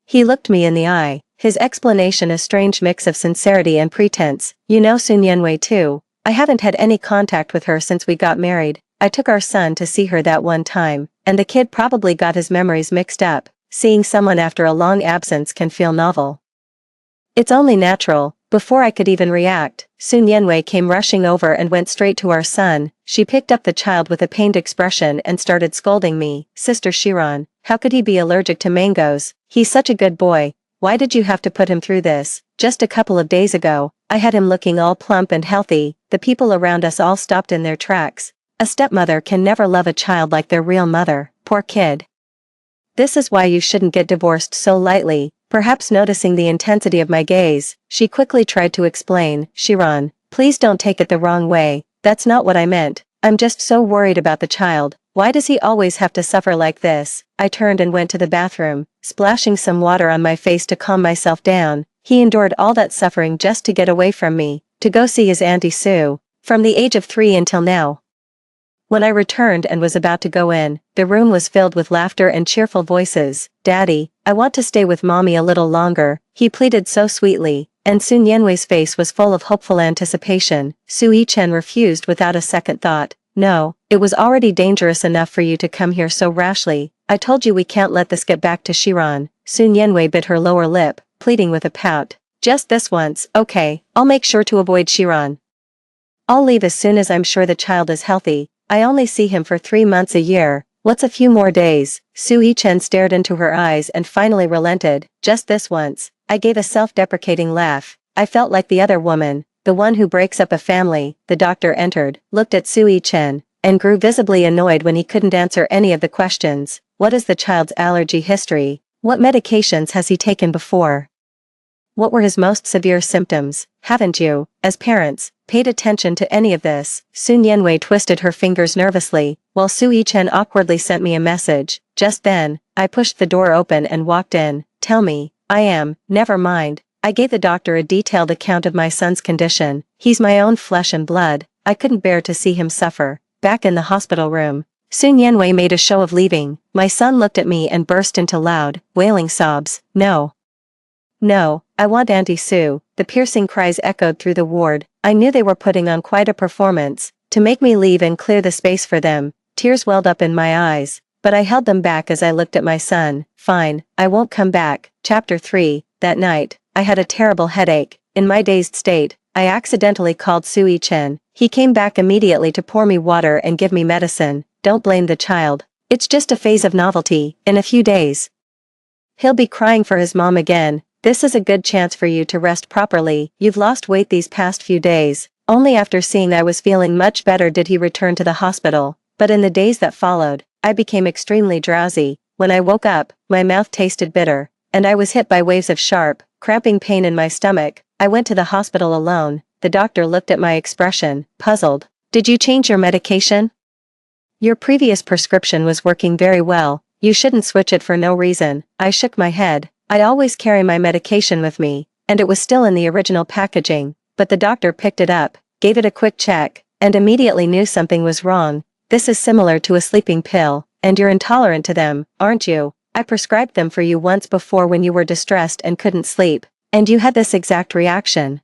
He looked me in the eye, his explanation a strange mix of sincerity and pretense. "You know Sun Yanwei too. I haven't had any contact with her since we got married. I took our son to see her that one time, and the kid probably got his memories mixed up. Seeing someone after a long absence can feel novel. It's only natural." Before I could even react, Sun Yanwei came rushing over and went straight to our son. She picked up the child with a pained expression and started scolding me. "Sister Shiran, how could he be allergic to mangoes? He's such a good boy. Why did you have to put him through this? Just a couple of days ago, I had him looking all plump and healthy." The people around us all stopped in their tracks. A stepmother can never love a child like their real mother. Poor kid. "This is why you shouldn't get divorced so lightly." Perhaps noticing the intensity of my gaze, she quickly tried to explain. "Shiran, please don't take it the wrong way. That's not what I meant. I'm just so worried about the child. Why does he always have to suffer like this?" I turned and went to the bathroom, splashing some water on my face to calm myself down. He endured all that suffering just to get away from me, to go see his Auntie Sue, from the age of 3 until now. When I returned and was about to go in, the room was filled with laughter and cheerful voices. "Daddy, I want to stay with Mommy a little longer," he pleaded so sweetly, and Sun Yanwei's face was full of hopeful anticipation. Su Yichen refused without a second thought. "No, it was already dangerous enough for you to come here so rashly. I told you we can't let this get back to Shiran." Sun Yanwei bit her lower lip, pleading with a pout. Just this once, okay, I'll make sure to avoid Chiron. I'll leave as soon as I'm sure the child is healthy. I only see him for 3 months a year. What's a few more days? Su Yichen stared into her eyes and finally relented. Just this once. I gave a self-deprecating laugh. I felt like the other woman, the one who breaks up a family. The doctor entered, looked at Su Yichen, and grew visibly annoyed when he couldn't answer any of the questions. What is the child's allergy history? What medications has he taken before? What were his most severe symptoms? Haven't you, as parents, paid attention to any of this? Sun Yanwei twisted her fingers nervously, while Su Yichen awkwardly sent me a message. Just then, I pushed the door open and walked in. Tell me, never mind. I gave the doctor a detailed account of my son's condition. He's my own flesh and blood. I couldn't bear to see him suffer. Back in the hospital room, Sun Yanwei made a show of leaving. My son looked at me and burst into loud, wailing sobs. No. No, I want Auntie Sue. The piercing cries echoed through the ward. I knew they were putting on quite a performance, to make me leave and clear the space for them. Tears welled up in my eyes, but I held them back as I looked at my son. Fine, I won't come back. Chapter 3, that night, I had a terrible headache. In my dazed state, I accidentally called Su Yichen. He came back immediately to pour me water and give me medicine. Don't blame the child. It's just a phase of novelty. In a few days, he'll be crying for his mom again. This is a good chance for you to rest properly. You've lost weight these past few days. Only after seeing I was feeling much better did he return to the hospital. But in the days that followed, I became extremely drowsy. When I woke up, my mouth tasted bitter, and I was hit by waves of sharp, cramping pain in my stomach. I went to the hospital alone. The doctor looked at my expression, puzzled. Did you change your medication? Your previous prescription was working very well. You shouldn't switch it for no reason. I shook my head. I always carry my medication with me, and it was still in the original packaging, but the doctor picked it up, gave it a quick check, and immediately knew something was wrong. This is similar to a sleeping pill, and you're intolerant to them, aren't you? I prescribed them for you once before when you were distressed and couldn't sleep, and you had this exact reaction.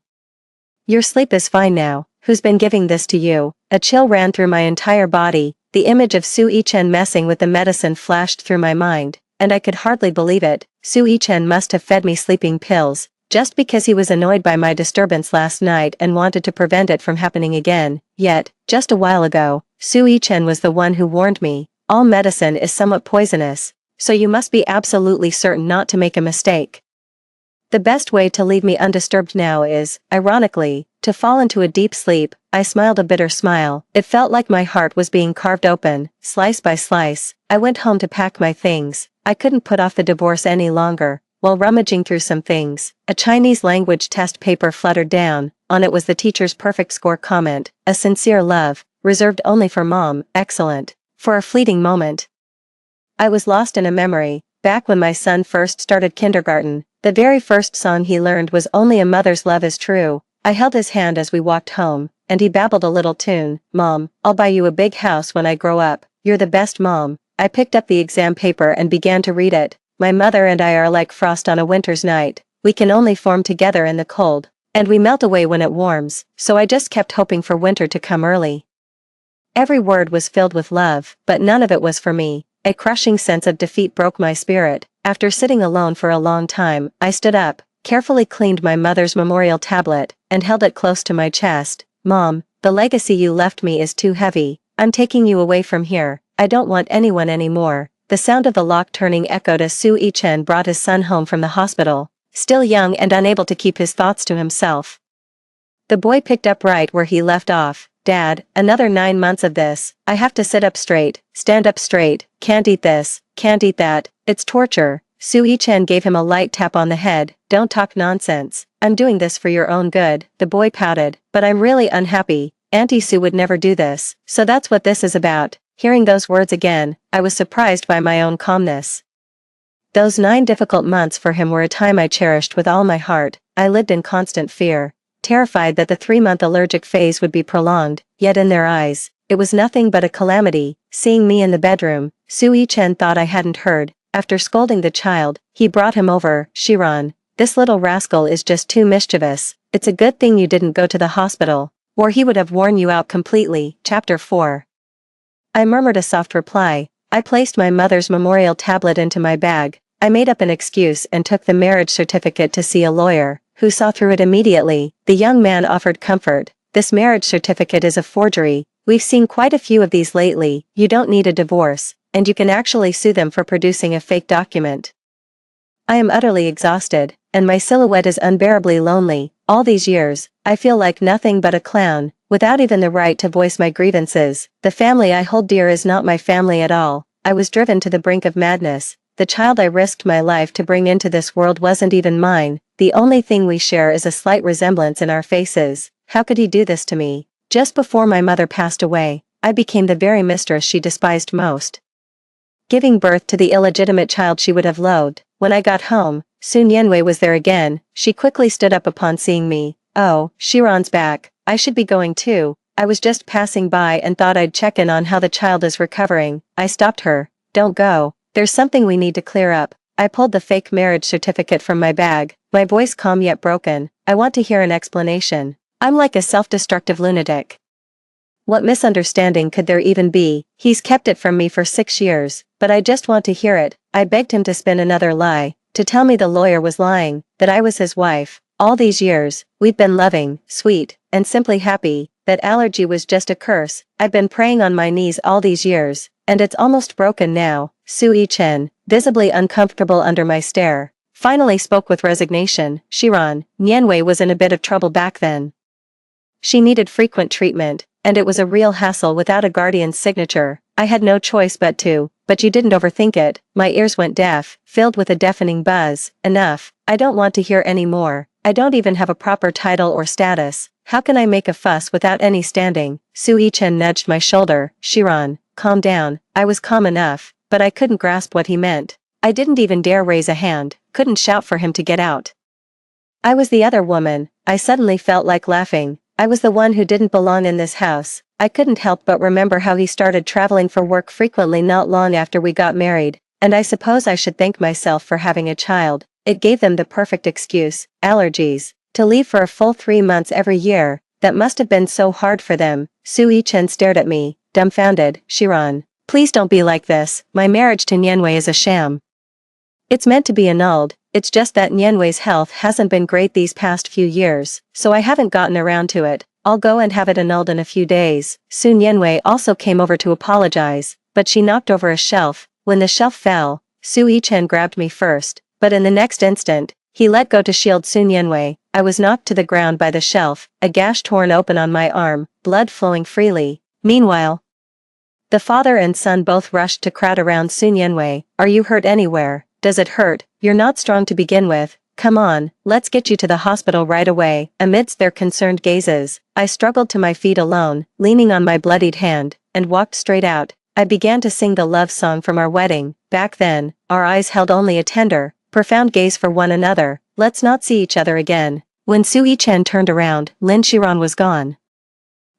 Your sleep is fine now. Who's been giving this to you? A chill ran through my entire body. The image of Su Yichen messing with the medicine flashed through my mind, and I could hardly believe it. Su Yichen must have fed me sleeping pills, just because he was annoyed by my disturbance last night and wanted to prevent it from happening again. Yet, just a while ago, Su Yichen was the one who warned me. All medicine is somewhat poisonous, so you must be absolutely certain not to make a mistake. The best way to leave me undisturbed now is, ironically, to fall into a deep sleep. I smiled a bitter smile. It felt like my heart was being carved open, slice by slice. I went home to pack my things. I couldn't put off the divorce any longer. While rummaging through some things, a Chinese language test paper fluttered down. On it was the teacher's perfect score comment, a sincere love, reserved only for mom, excellent. For a fleeting moment, I was lost in a memory. Back when my son first started kindergarten, the very first song he learned was Only a Mother's Love is True. I held his hand as we walked home, and he babbled a little tune. Mom, I'll buy you a big house when I grow up. You're the best mom. I picked up the exam paper and began to read it. My mother and I are like frost on a winter's night. We can only form together in the cold, and we melt away when it warms, so I just kept hoping for winter to come early. Every word was filled with love, but none of it was for me. A crushing sense of defeat broke my spirit. After sitting alone for a long time, I stood up, carefully cleaned my mother's memorial tablet, and held it close to my chest. Mom, the legacy you left me is too heavy. I'm taking you away from here. I don't want anyone anymore. The sound of the lock turning echoed as Su Yichen brought his son home from the hospital, still young and unable to keep his thoughts to himself. The boy picked up right where he left off. Dad, another 9 months of this. I have to sit up straight, stand up straight, can't eat this, can't eat that, it's torture. Su Yichen gave him a light tap on the head. Don't talk nonsense. I'm doing this for your own good. The boy pouted, but I'm really unhappy. Auntie Sue would never do this, so that's what this is about. Hearing those words again, I was surprised by my own calmness. Those 9 difficult months for him were a time I cherished with all my heart. I lived in constant fear, terrified that the 3-month allergic phase would be prolonged, yet in their eyes, it was nothing but a calamity. Seeing me in the bedroom, Su Yichen thought I hadn't heard. After scolding the child, he brought him over. Chiron, this little rascal is just too mischievous. It's a good thing you didn't go to the hospital, or he would have worn you out completely. Chapter 4. I murmured a soft reply. I placed my mother's memorial tablet into my bag. I made up an excuse and took the marriage certificate to see a lawyer, who saw through it immediately. The young man offered comfort. This marriage certificate is a forgery. We've seen quite a few of these lately. You don't need a divorce, and you can actually sue them for producing a fake document. I am utterly exhausted, and my silhouette is unbearably lonely. All these years, I feel like nothing but a clown, without even the right to voice my grievances. The family I hold dear is not my family at all. I was driven to the brink of madness. The child I risked my life to bring into this world wasn't even mine. The only thing we share is a slight resemblance in our faces. How could he do this to me? Just before my mother passed away, I became the very mistress she despised most, giving birth to the illegitimate child she would have loathed. When I got home, Sun Yenwei was there again. She quickly stood up upon seeing me. Oh, Shiran's back. I should be going too. I was just passing by and thought I'd check in on how the child is recovering. I stopped her. Don't go. There's something we need to clear up. I pulled the fake marriage certificate from my bag, my voice calm yet broken. I want to hear an explanation. I'm like a self-destructive lunatic. What misunderstanding could there even be? He's kept it from me for 6 years, but I just want to hear it. I begged him to spin another lie, to tell me the lawyer was lying, that I was his wife. All these years, we'd been loving, sweet, and simply happy, that allergy was just a curse. I've been praying on my knees all these years, and it's almost broken now. Su Yichen, visibly uncomfortable under my stare, finally spoke with resignation. Shiran, Nianwei was in a bit of trouble back then. She needed frequent treatment, and it was a real hassle without a guardian's signature. I had no choice but you didn't overthink it. My ears went deaf, filled with a deafening buzz. Enough. I don't want to hear any more. I don't even have a proper title or status. How can I make a fuss without any standing? Su Yichen nudged my shoulder. Shiran, calm down. I was calm enough, but I couldn't grasp what he meant. I didn't even dare raise a hand, couldn't shout for him to get out. I was the other woman. I suddenly felt like laughing. I was the one who didn't belong in this house. I couldn't help but remember how he started traveling for work frequently not long after we got married, and I suppose I should thank myself for having a child. It gave them the perfect excuse, allergies, to leave for a full 3 months every year. That must have been so hard for them. Su Yichen stared at me, dumbfounded. Shiran, please don't be like this. My marriage to Nianwei is a sham. It's meant to be annulled. It's just that Nianwei's health hasn't been great these past few years, so I haven't gotten around to it. I'll go and have it annulled in a few days. Sun Nianwei also came over to apologize, but she knocked over a shelf. When the shelf fell, Su Yichen grabbed me first, but in the next instant, he let go to shield Sun Nianwei. I was knocked to the ground by the shelf, a gash torn open on my arm, blood flowing freely. Meanwhile, the father and son both rushed to crowd around Sun Nianwei. Are you hurt anywhere? Does it hurt? You're not strong to begin with. Come on, let's get you to the hospital right away. Amidst their concerned gazes, I struggled to my feet alone, leaning on my bloodied hand, and walked straight out. I began to sing the love song from our wedding. Back then, our eyes held only a tender, profound gaze for one another. Let's not see each other again. When Su Yichen turned around, Lin Shiran was gone.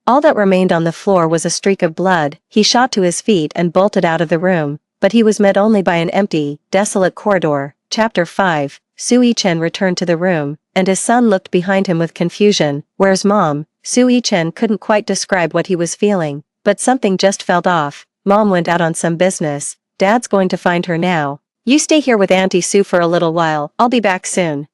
All that remained on the floor was a streak of blood. He shot to his feet and bolted out of the room, but he was met only by an empty, desolate corridor. Chapter 5. Su Yichen returned to the room, and his son looked behind him with confusion. Where's Mom? Su Yichen couldn't quite describe what he was feeling, but something just felt off. Mom went out on some business. Dad's going to find her now. You stay here with Auntie Sue for a little while. I'll be back soon.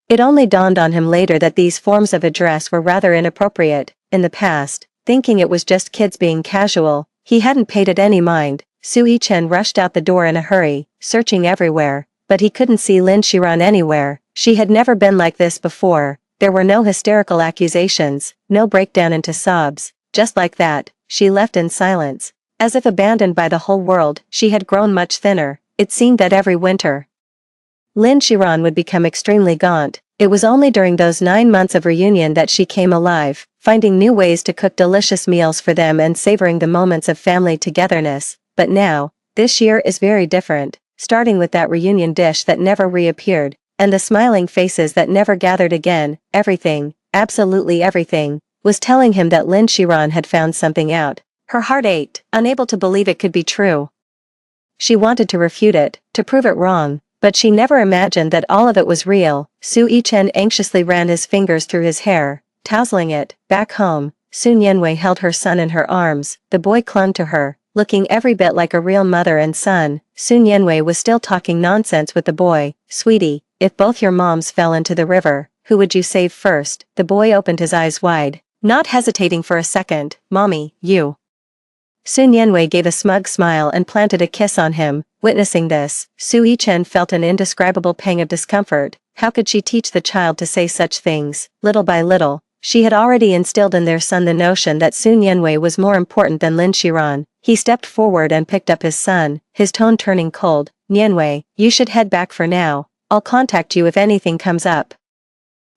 It only dawned on him later that these forms of address were rather inappropriate. In the past, thinking it was just kids being casual, he hadn't paid it any mind. Su Yichen rushed out the door in a hurry, searching everywhere, but he couldn't see Lin Shiran anywhere. She had never been like this before. There were no hysterical accusations, no breakdown into sobs. Just like that, she left in silence. As if abandoned by the whole world, she had grown much thinner. It seemed that every winter, Lin Shiran would become extremely gaunt. It was only during those 9 months of reunion that she came alive, finding new ways to cook delicious meals for them and savoring the moments of family togetherness. But now, this year is very different, starting with that reunion dish that never reappeared, and the smiling faces that never gathered again. Everything, absolutely everything, was telling him that Lin Shiran had found something out. Her heart ached, unable to believe it could be true. She wanted to refute it, to prove it wrong, but she never imagined that all of it was real. Su Yichen anxiously ran his fingers through his hair, tousling it. Back home, Sun Yenwei held her son in her arms. The boy clung to her, looking every bit like a real mother and son. Sun Yenwei was still talking nonsense with the boy. Sweetie, if both your moms fell into the river, who would you save first? The boy opened his eyes wide, not hesitating for a second. Mommy, you. Sun Yanwei gave a smug smile and planted a kiss on him. Witnessing this, Su Yichen felt an indescribable pang of discomfort. How could she teach the child to say such things? Little by little, she had already instilled in their son the notion that Sun Yanwei was more important than Lin Xiran. He stepped forward and picked up his son, his tone turning cold. Yanwei, you should head back for now. I'll contact you if anything comes up.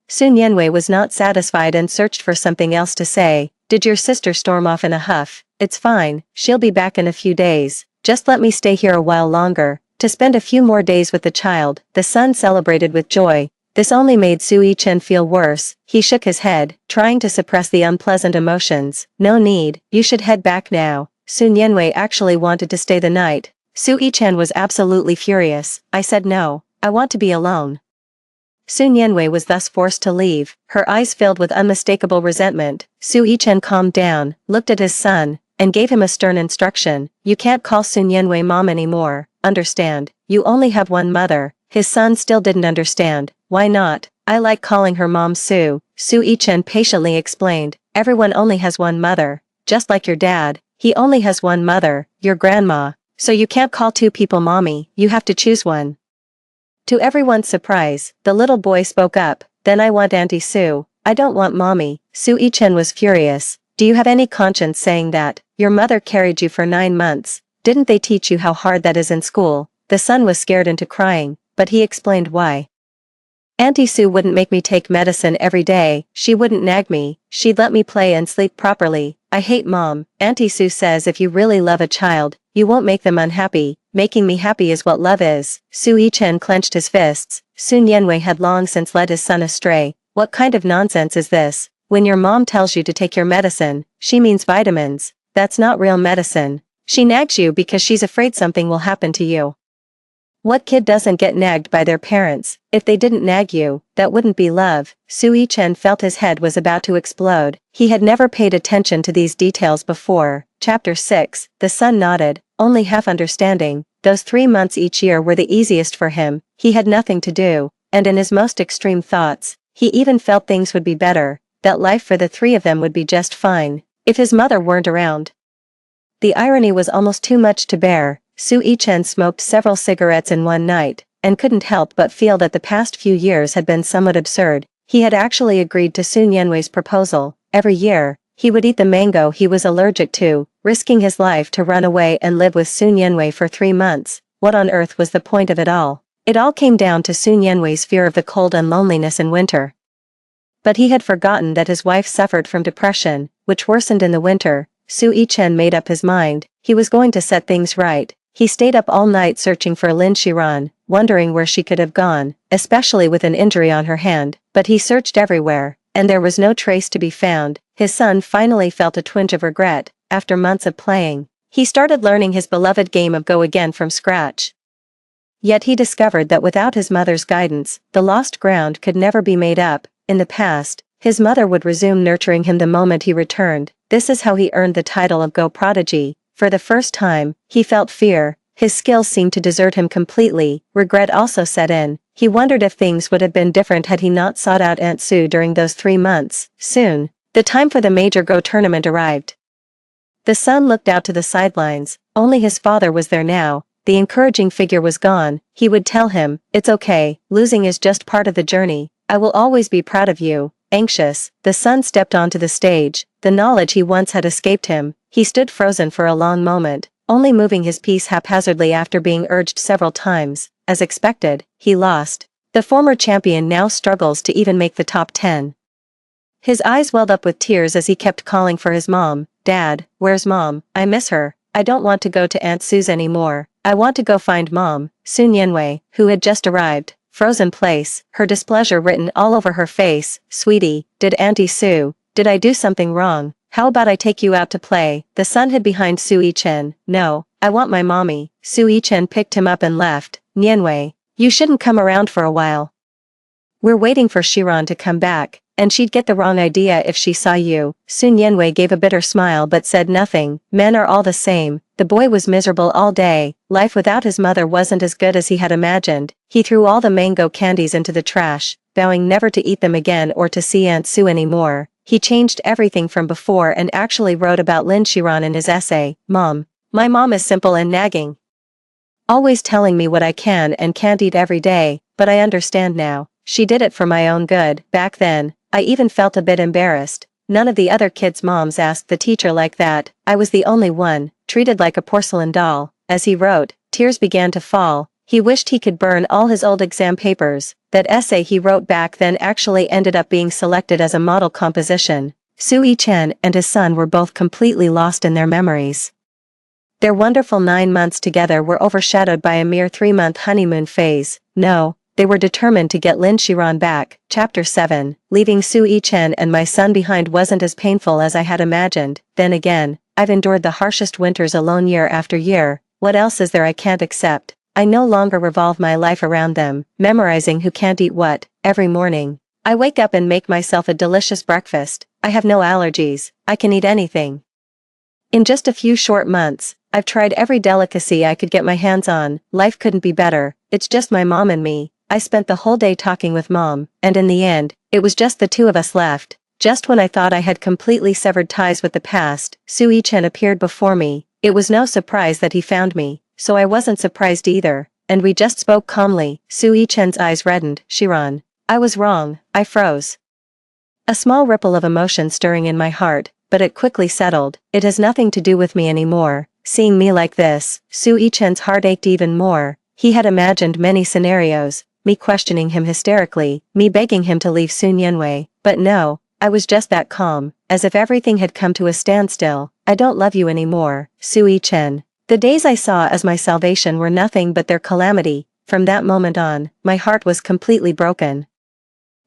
Sun Yanwei was not satisfied and searched for something else to say. Did your sister storm off in a huff? It's fine, she'll be back in a few days. Just let me stay here a while longer, to spend a few more days with the child. The son celebrated with joy. This only made Su Yichen feel worse. He shook his head, trying to suppress the unpleasant emotions. No need, you should head back now. Sun Yanwei actually wanted to stay the night. Su Yichen was absolutely furious. I said no, I want to be alone. Sun Yanwei was thus forced to leave, her eyes filled with unmistakable resentment. Su Yichen calmed down, looked at his son, and gave him a stern instruction. You can't call Sun Yanwei mom anymore, understand? You only have one mother. His son still didn't understand. Why not? I like calling her mom Su. Su Yichen patiently explained. Everyone only has one mother. Just like your dad, he only has one mother, your grandma. So you can't call two people mommy, you have to choose one. To everyone's surprise, the little boy spoke up. Then I want Auntie Su. I don't want mommy. Su Yichen was furious. Do you have any conscience saying that? Your mother carried you for 9 months. Didn't they teach you how hard that is in school? The son was scared into crying, but he explained why. Auntie Su wouldn't make me take medicine every day, she wouldn't nag me, she'd let me play and sleep properly. I hate mom. Auntie Su says if you really love a child, you won't make them unhappy. Making me happy is what love is. Su Yichen clenched his fists. Sun Yanwei had long since led his son astray. What kind of nonsense is this? When your mom tells you to take your medicine, she means vitamins. That's not real medicine. She nags you because she's afraid something will happen to you. What kid doesn't get nagged by their parents? If they didn't nag you, that wouldn't be love. Su Yichen felt his head was about to explode. He had never paid attention to these details before. Chapter 6, the son nodded, only half understanding. Those 3 months each year were the easiest for him. He had nothing to do, and in his most extreme thoughts, he even felt things would be better, that life for the 3 of them would be just fine, if his mother weren't around. The irony was almost too much to bear. Su Yichen smoked several cigarettes in one night, and couldn't help but feel that the past few years had been somewhat absurd. He had actually agreed to Sun Yanwei's proposal. Every year, he would eat the mango he was allergic to, risking his life to run away and live with Sun Yanwei for 3 months. What on earth was the point of it all? It all came down to Sun Yanwei's fear of the cold and loneliness in winter. But he had forgotten that his wife suffered from depression, which worsened in the winter. Su Yichen made up his mind. He was going to set things right. He stayed up all night searching for Lin Xiran, wondering where she could have gone, especially with an injury on her hand, but he searched everywhere, and there was no trace to be found. His son finally felt a twinge of regret. After months of playing, he started learning his beloved game of Go again from scratch. Yet he discovered that without his mother's guidance, the lost ground could never be made up. In the past, his mother would resume nurturing him the moment he returned. This is how he earned the title of Go Prodigy. For the first time, he felt fear. His skills seemed to desert him completely. Regret also set in. He wondered if things would have been different had he not sought out Aunt Su during those 3 months. Soon, the time for the major Go tournament arrived. The son looked out to the sidelines. Only his father was there now. The encouraging figure was gone. He would tell him, "It's okay, losing is just part of the journey. I will always be proud of you." Anxious, the son stepped onto the stage. The knowledge he once had escaped him. He stood frozen for a long moment, only moving his piece haphazardly after being urged several times. As expected, he lost. The former champion now struggles to even make the top 10. His eyes welled up with tears as he kept calling for his mom. "Dad, where's mom? I miss her. I don't want to go to Aunt Sue's anymore. I want to go find mom." Sun Yanwei, who had just arrived, frozen place, her displeasure written all over her face. "Sweetie, did Auntie Sue, did I do something wrong? How about I take you out to play?" The son hid behind Su Yichen. "No, I want my mommy." Su Yichen picked him up and left. "Yanwei, you shouldn't come around for a while. We're waiting for Xiran to come back, and she'd get the wrong idea if she saw you." Sun Yanwei gave a bitter smile but said nothing. Men are all the same. The boy was miserable all day. Life without his mother wasn't as good as he had imagined. He threw all the mango candies into the trash. vowing never to eat them again or to see Aunt Sue anymore. He changed everything from before and actually wrote about Lynn Chiron in his essay, Mom. My mom is simple and nagging. Always telling me what I can and can't eat every day, but I understand now. She did it for my own good. Back then, I even felt a bit embarrassed. None of the other kids' moms asked the teacher like that. I was the only one, treated like a porcelain doll. As he wrote, tears began to fall. He wished he could burn all his old exam papers. That essay he wrote back then actually ended up being selected as a model composition. Sue Yi-chen and his son were both completely lost in their memories. Their wonderful 9 months together were overshadowed by a mere 3-month honeymoon phase. No, they were determined to get Lynn Chiron back. Chapter 7. Leaving Sue Yi-chen and my son behind wasn't as painful as I had imagined. Then again, I've endured the harshest winters alone year after year. What else is there I can't accept? I no longer revolve my life around them, memorizing who can't eat what. Every morning, I wake up and make myself a delicious breakfast. I have no allergies. I can eat anything. In just a few short months, I've tried every delicacy I could get my hands on. Life couldn't be better. It's just my mom and me. I spent the whole day talking with Mom, and in the end, it was just the two of us left. Just when I thought I had completely severed ties with the past, Sue Yi-chen appeared before me. It was no surprise that he found me, so I wasn't surprised either, and we just spoke calmly. Sue Yi-chen's eyes reddened. Chiron. I was wrong. I froze. A small ripple of emotion stirring in my heart, but it quickly settled. It has nothing to do with me anymore. Seeing me like this, Sue Yi-chen's heart ached even more. He had imagined many scenarios, me questioning him hysterically, me begging him to leave Sun Yenwei, but no, I was just that calm, as if everything had come to a standstill. I don't love you anymore, Sue Yi-chen. The days I saw as my salvation were nothing but their calamity. From that moment on, my heart was completely broken.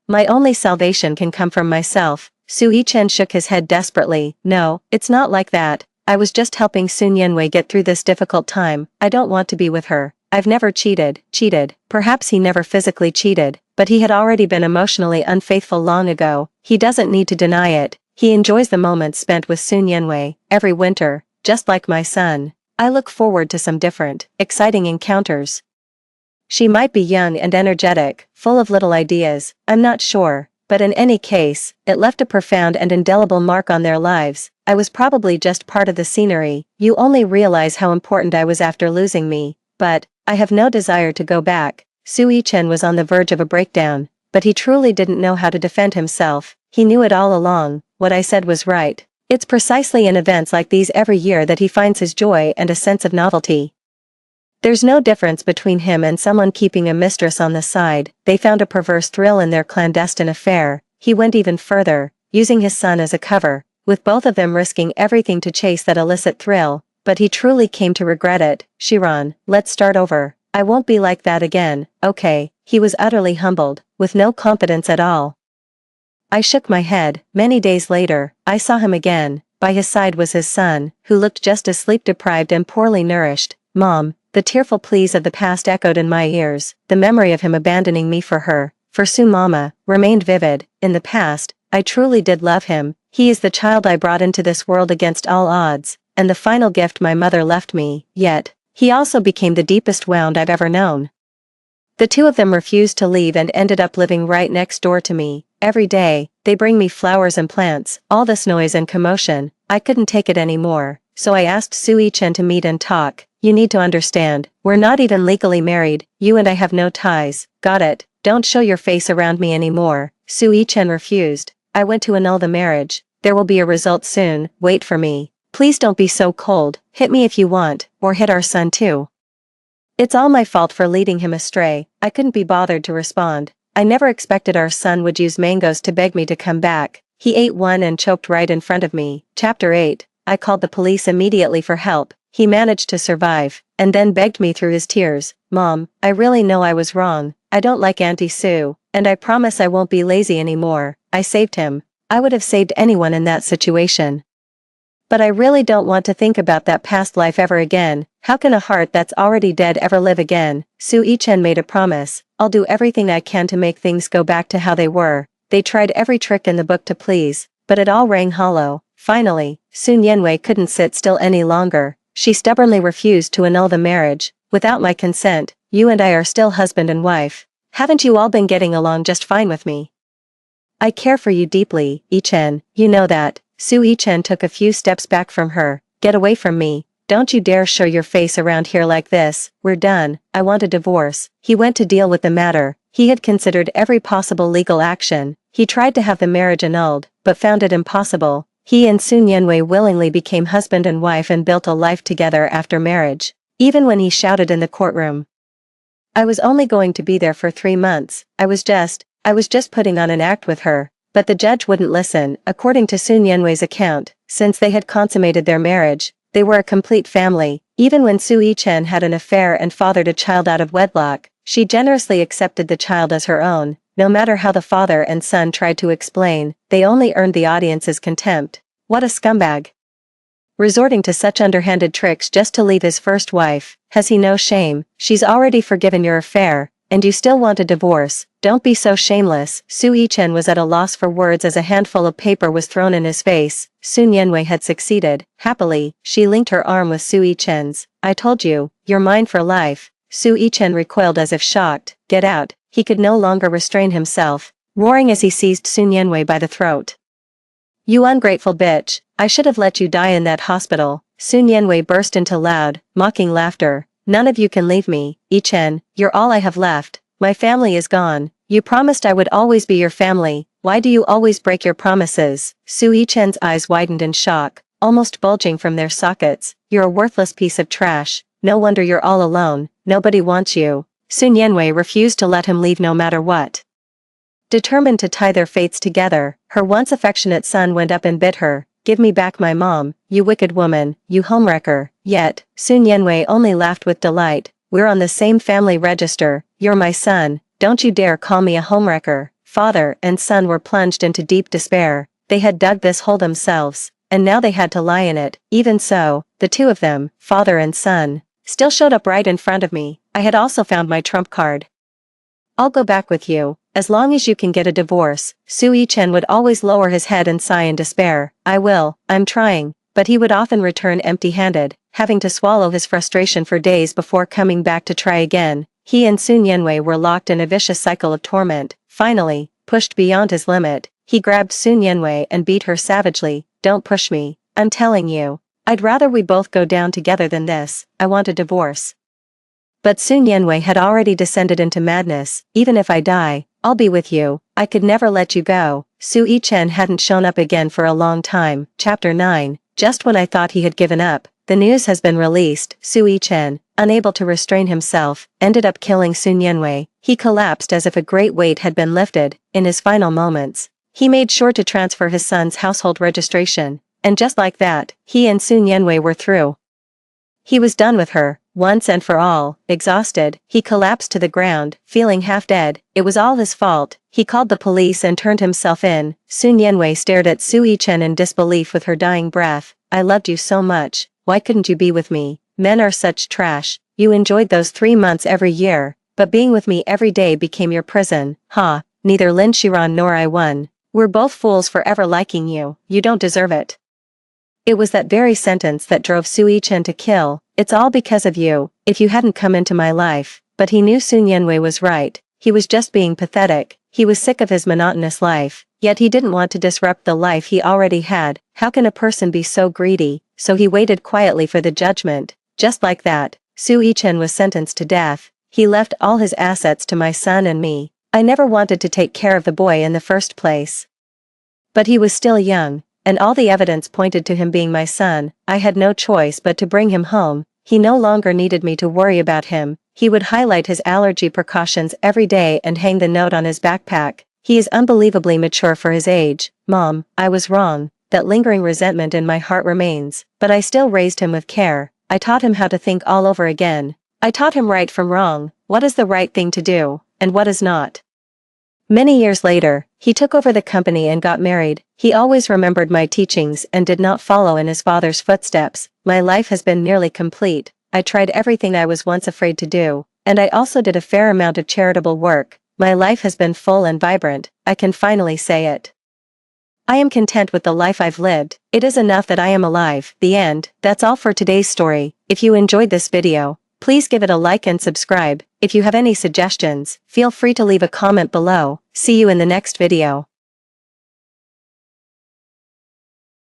My only salvation can come from myself. Sue Yi-chen shook his head desperately. No, it's not like that. I was just helping Sun Yenwei get through this difficult time. I don't want to be with her. I've never cheated. Perhaps he never physically cheated, but he had already been emotionally unfaithful long ago. He doesn't need to deny it. He enjoys the moments spent with Sun Yenwei, every winter, just like my son. I look forward to some different, exciting encounters. She might be young and energetic, full of little ideas, I'm not sure, but in any case, it left a profound and indelible mark on their lives. I was probably just part of the scenery. You only realize how important I was after losing me. But, I have no desire to go back. Sue Yi-chen was on the verge of a breakdown, but he truly didn't know how to defend himself. He knew it all along. What I said was right. It's precisely in events like these every year that he finds his joy and a sense of novelty. There's no difference between him and someone keeping a mistress on the side. They found a perverse thrill in their clandestine affair. He went even further, using his son as a cover, with both of them risking everything to chase that illicit thrill. But he truly came to regret it. Chiron, let's start over. I won't be like that again, okay? He was utterly humbled, with no confidence at all. I shook my head. Many days later, I saw him again. By his side was his son, who looked just as sleep-deprived and poorly nourished. Mom, the tearful pleas of the past echoed in my ears. The memory of him abandoning me for her, for Sue Mama, remained vivid. In the past, I truly did love him. He is the child I brought into this world against all odds, and the final gift my mother left me. Yet, he also became the deepest wound I've ever known. The two of them refused to leave and ended up living right next door to me. Every day, they bring me flowers and plants. All this noise and commotion, I couldn't take it anymore, so I asked Sue Yi-chen to meet and talk. You need to understand, we're not even legally married. You and I have no ties. Got it? Don't show your face around me anymore. Sue Yi-chen refused. I went to annul the marriage. There will be a result soon. Wait for me. Please don't be so cold. Hit me if you want, or hit our son too. It's all my fault for leading him astray. I couldn't be bothered to respond. I never expected our son would use mangoes to beg me to come back. He ate one and choked right in front of me. Chapter 8. I called the police immediately for help. He managed to survive, and then begged me through his tears. Mom, I really know I was wrong. I don't like Auntie Sue, and I promise I won't be lazy anymore. I saved him. I would have saved anyone in that situation. But I really don't want to think about that past life ever again. How can a heart that's already dead ever live again? Sue Yi-chen made a promise. I'll do everything I can to make things go back to how they were. They tried every trick in the book to please, but it all rang hollow. Finally, Sun Yenwei couldn't sit still any longer. She stubbornly refused to annul the marriage. Without my consent, you and I are still husband and wife. Haven't you all been getting along just fine with me? I care for you deeply, Ichen, you know that. Su Ichen took a few steps back from her. Get away from me. Don't you dare show your face around here like this. We're done. I want a divorce. He went to deal with the matter. He had considered every possible legal action. He tried to have the marriage annulled, but found it impossible. He and Sun Yanwei willingly became husband and wife and built a life together after marriage. Even when he shouted in the courtroom, I was only going to be there for 3 months. I was just putting on an act with her. But the judge wouldn't listen. According to Sun Yanwei's account, since they had consummated their marriage, they were a complete family. Even when Su Yichen had an affair and fathered a child out of wedlock, she generously accepted the child as her own. No matter how the father and son tried to explain, they only earned the audience's contempt. What a scumbag. Resorting to such underhanded tricks just to leave his first wife. Has he no shame? She's already forgiven your affair, and you still want a divorce. Don't be so shameless. Su Yichen was at a loss for words as a handful of paper was thrown in his face. Sun Yanwei had succeeded. Happily, she linked her arm with Su Yichen's. I told you, you're mine for life. Su Yichen recoiled as if shocked. Get out. He could no longer restrain himself, roaring as he seized Sun Yanwei by the throat. You ungrateful bitch, I should have let you die in that hospital. Sun Yanwei burst into loud, mocking laughter. None of you can leave me, Yichen, you're all I have left. My family is gone. You promised I would always be your family. Why do you always break your promises? Su Yichen's eyes widened in shock, almost bulging from their sockets. You're a worthless piece of trash. No wonder you're all alone. Nobody wants you. Sun Yanwei refused to let him leave no matter what. Determined to tie their fates together, her once affectionate son went up and bit her. Give me back my mom, you wicked woman, you homewrecker. Yet, Sun Yanwei only laughed with delight. We're on the same family register. You're my son. Don't you dare call me a homewrecker. Father and son were plunged into deep despair. They had dug this hole themselves, and now they had to lie in it. Even so, the two of them, father and son, still showed up right in front of me. I had also found my trump card. I'll go back with you, as long as you can get a divorce. Su Yichen would always lower his head and sigh in despair. I will, I'm trying. But he would often return empty-handed, having to swallow his frustration for days before coming back to try again. He and Sun Yanwei were locked in a vicious cycle of torment. Finally, pushed beyond his limit, he grabbed Sun Yanwei and beat her savagely. Don't push me. I'm telling you. I'd rather we both go down together than this. I want a divorce. But Sun Yanwei had already descended into madness. Even if I die, I'll be with you. I could never let you go. Su Yichen hadn't shown up again for a long time. Chapter 9. Just when I thought he had given up, the news has been released. Su Yichen, unable to restrain himself, ended up killing Sun Yanwei. He collapsed as if a great weight had been lifted. In his final moments, he made sure to transfer his son's household registration. And just like that, he and Sun Yanwei were through. He was done with her, once and for all. Exhausted, he collapsed to the ground, feeling half dead. It was all his fault. He called the police and turned himself in. Sun Yanwei stared at Su Yichen in disbelief with her dying breath. I loved you so much. Why couldn't you be with me? Men are such trash. You enjoyed those 3 months every year, but being with me every day became your prison. Ha, neither Lin Shiran nor I won. We're both fools for ever liking you. You don't deserve it. It was that very sentence that drove Su Yichen to kill. It's all because of you. If you hadn't come into my life. But he knew Sun Yanwei was right. He was just being pathetic. He was sick of his monotonous life. Yet he didn't want to disrupt the life he already had. How can a person be so greedy? So he waited quietly for the judgment. Just like that, Su Yichen was sentenced to death. He left all his assets to my son and me. I never wanted to take care of the boy in the first place. But he was still young, and all the evidence pointed to him being my son. I had no choice but to bring him home. He no longer needed me to worry about him. He would highlight his allergy precautions every day and hang the note on his backpack. He is unbelievably mature for his age. Mom, I was wrong. That lingering resentment in my heart remains, but I still raised him with care. I taught him how to think all over again. I taught him right from wrong, what is the right thing to do, and what is not. Many years later, he took over the company and got married. He always remembered my teachings and did not follow in his father's footsteps. My life has been nearly complete. I tried everything I was once afraid to do, and I also did a fair amount of charitable work. My life has been full and vibrant. I can finally say it. I am content with the life I've lived. It is enough that I am alive. The end. That's all for today's story. If you enjoyed this video, Please give it a like and subscribe. If you have any suggestions, feel free to leave a comment below. See you in the next video.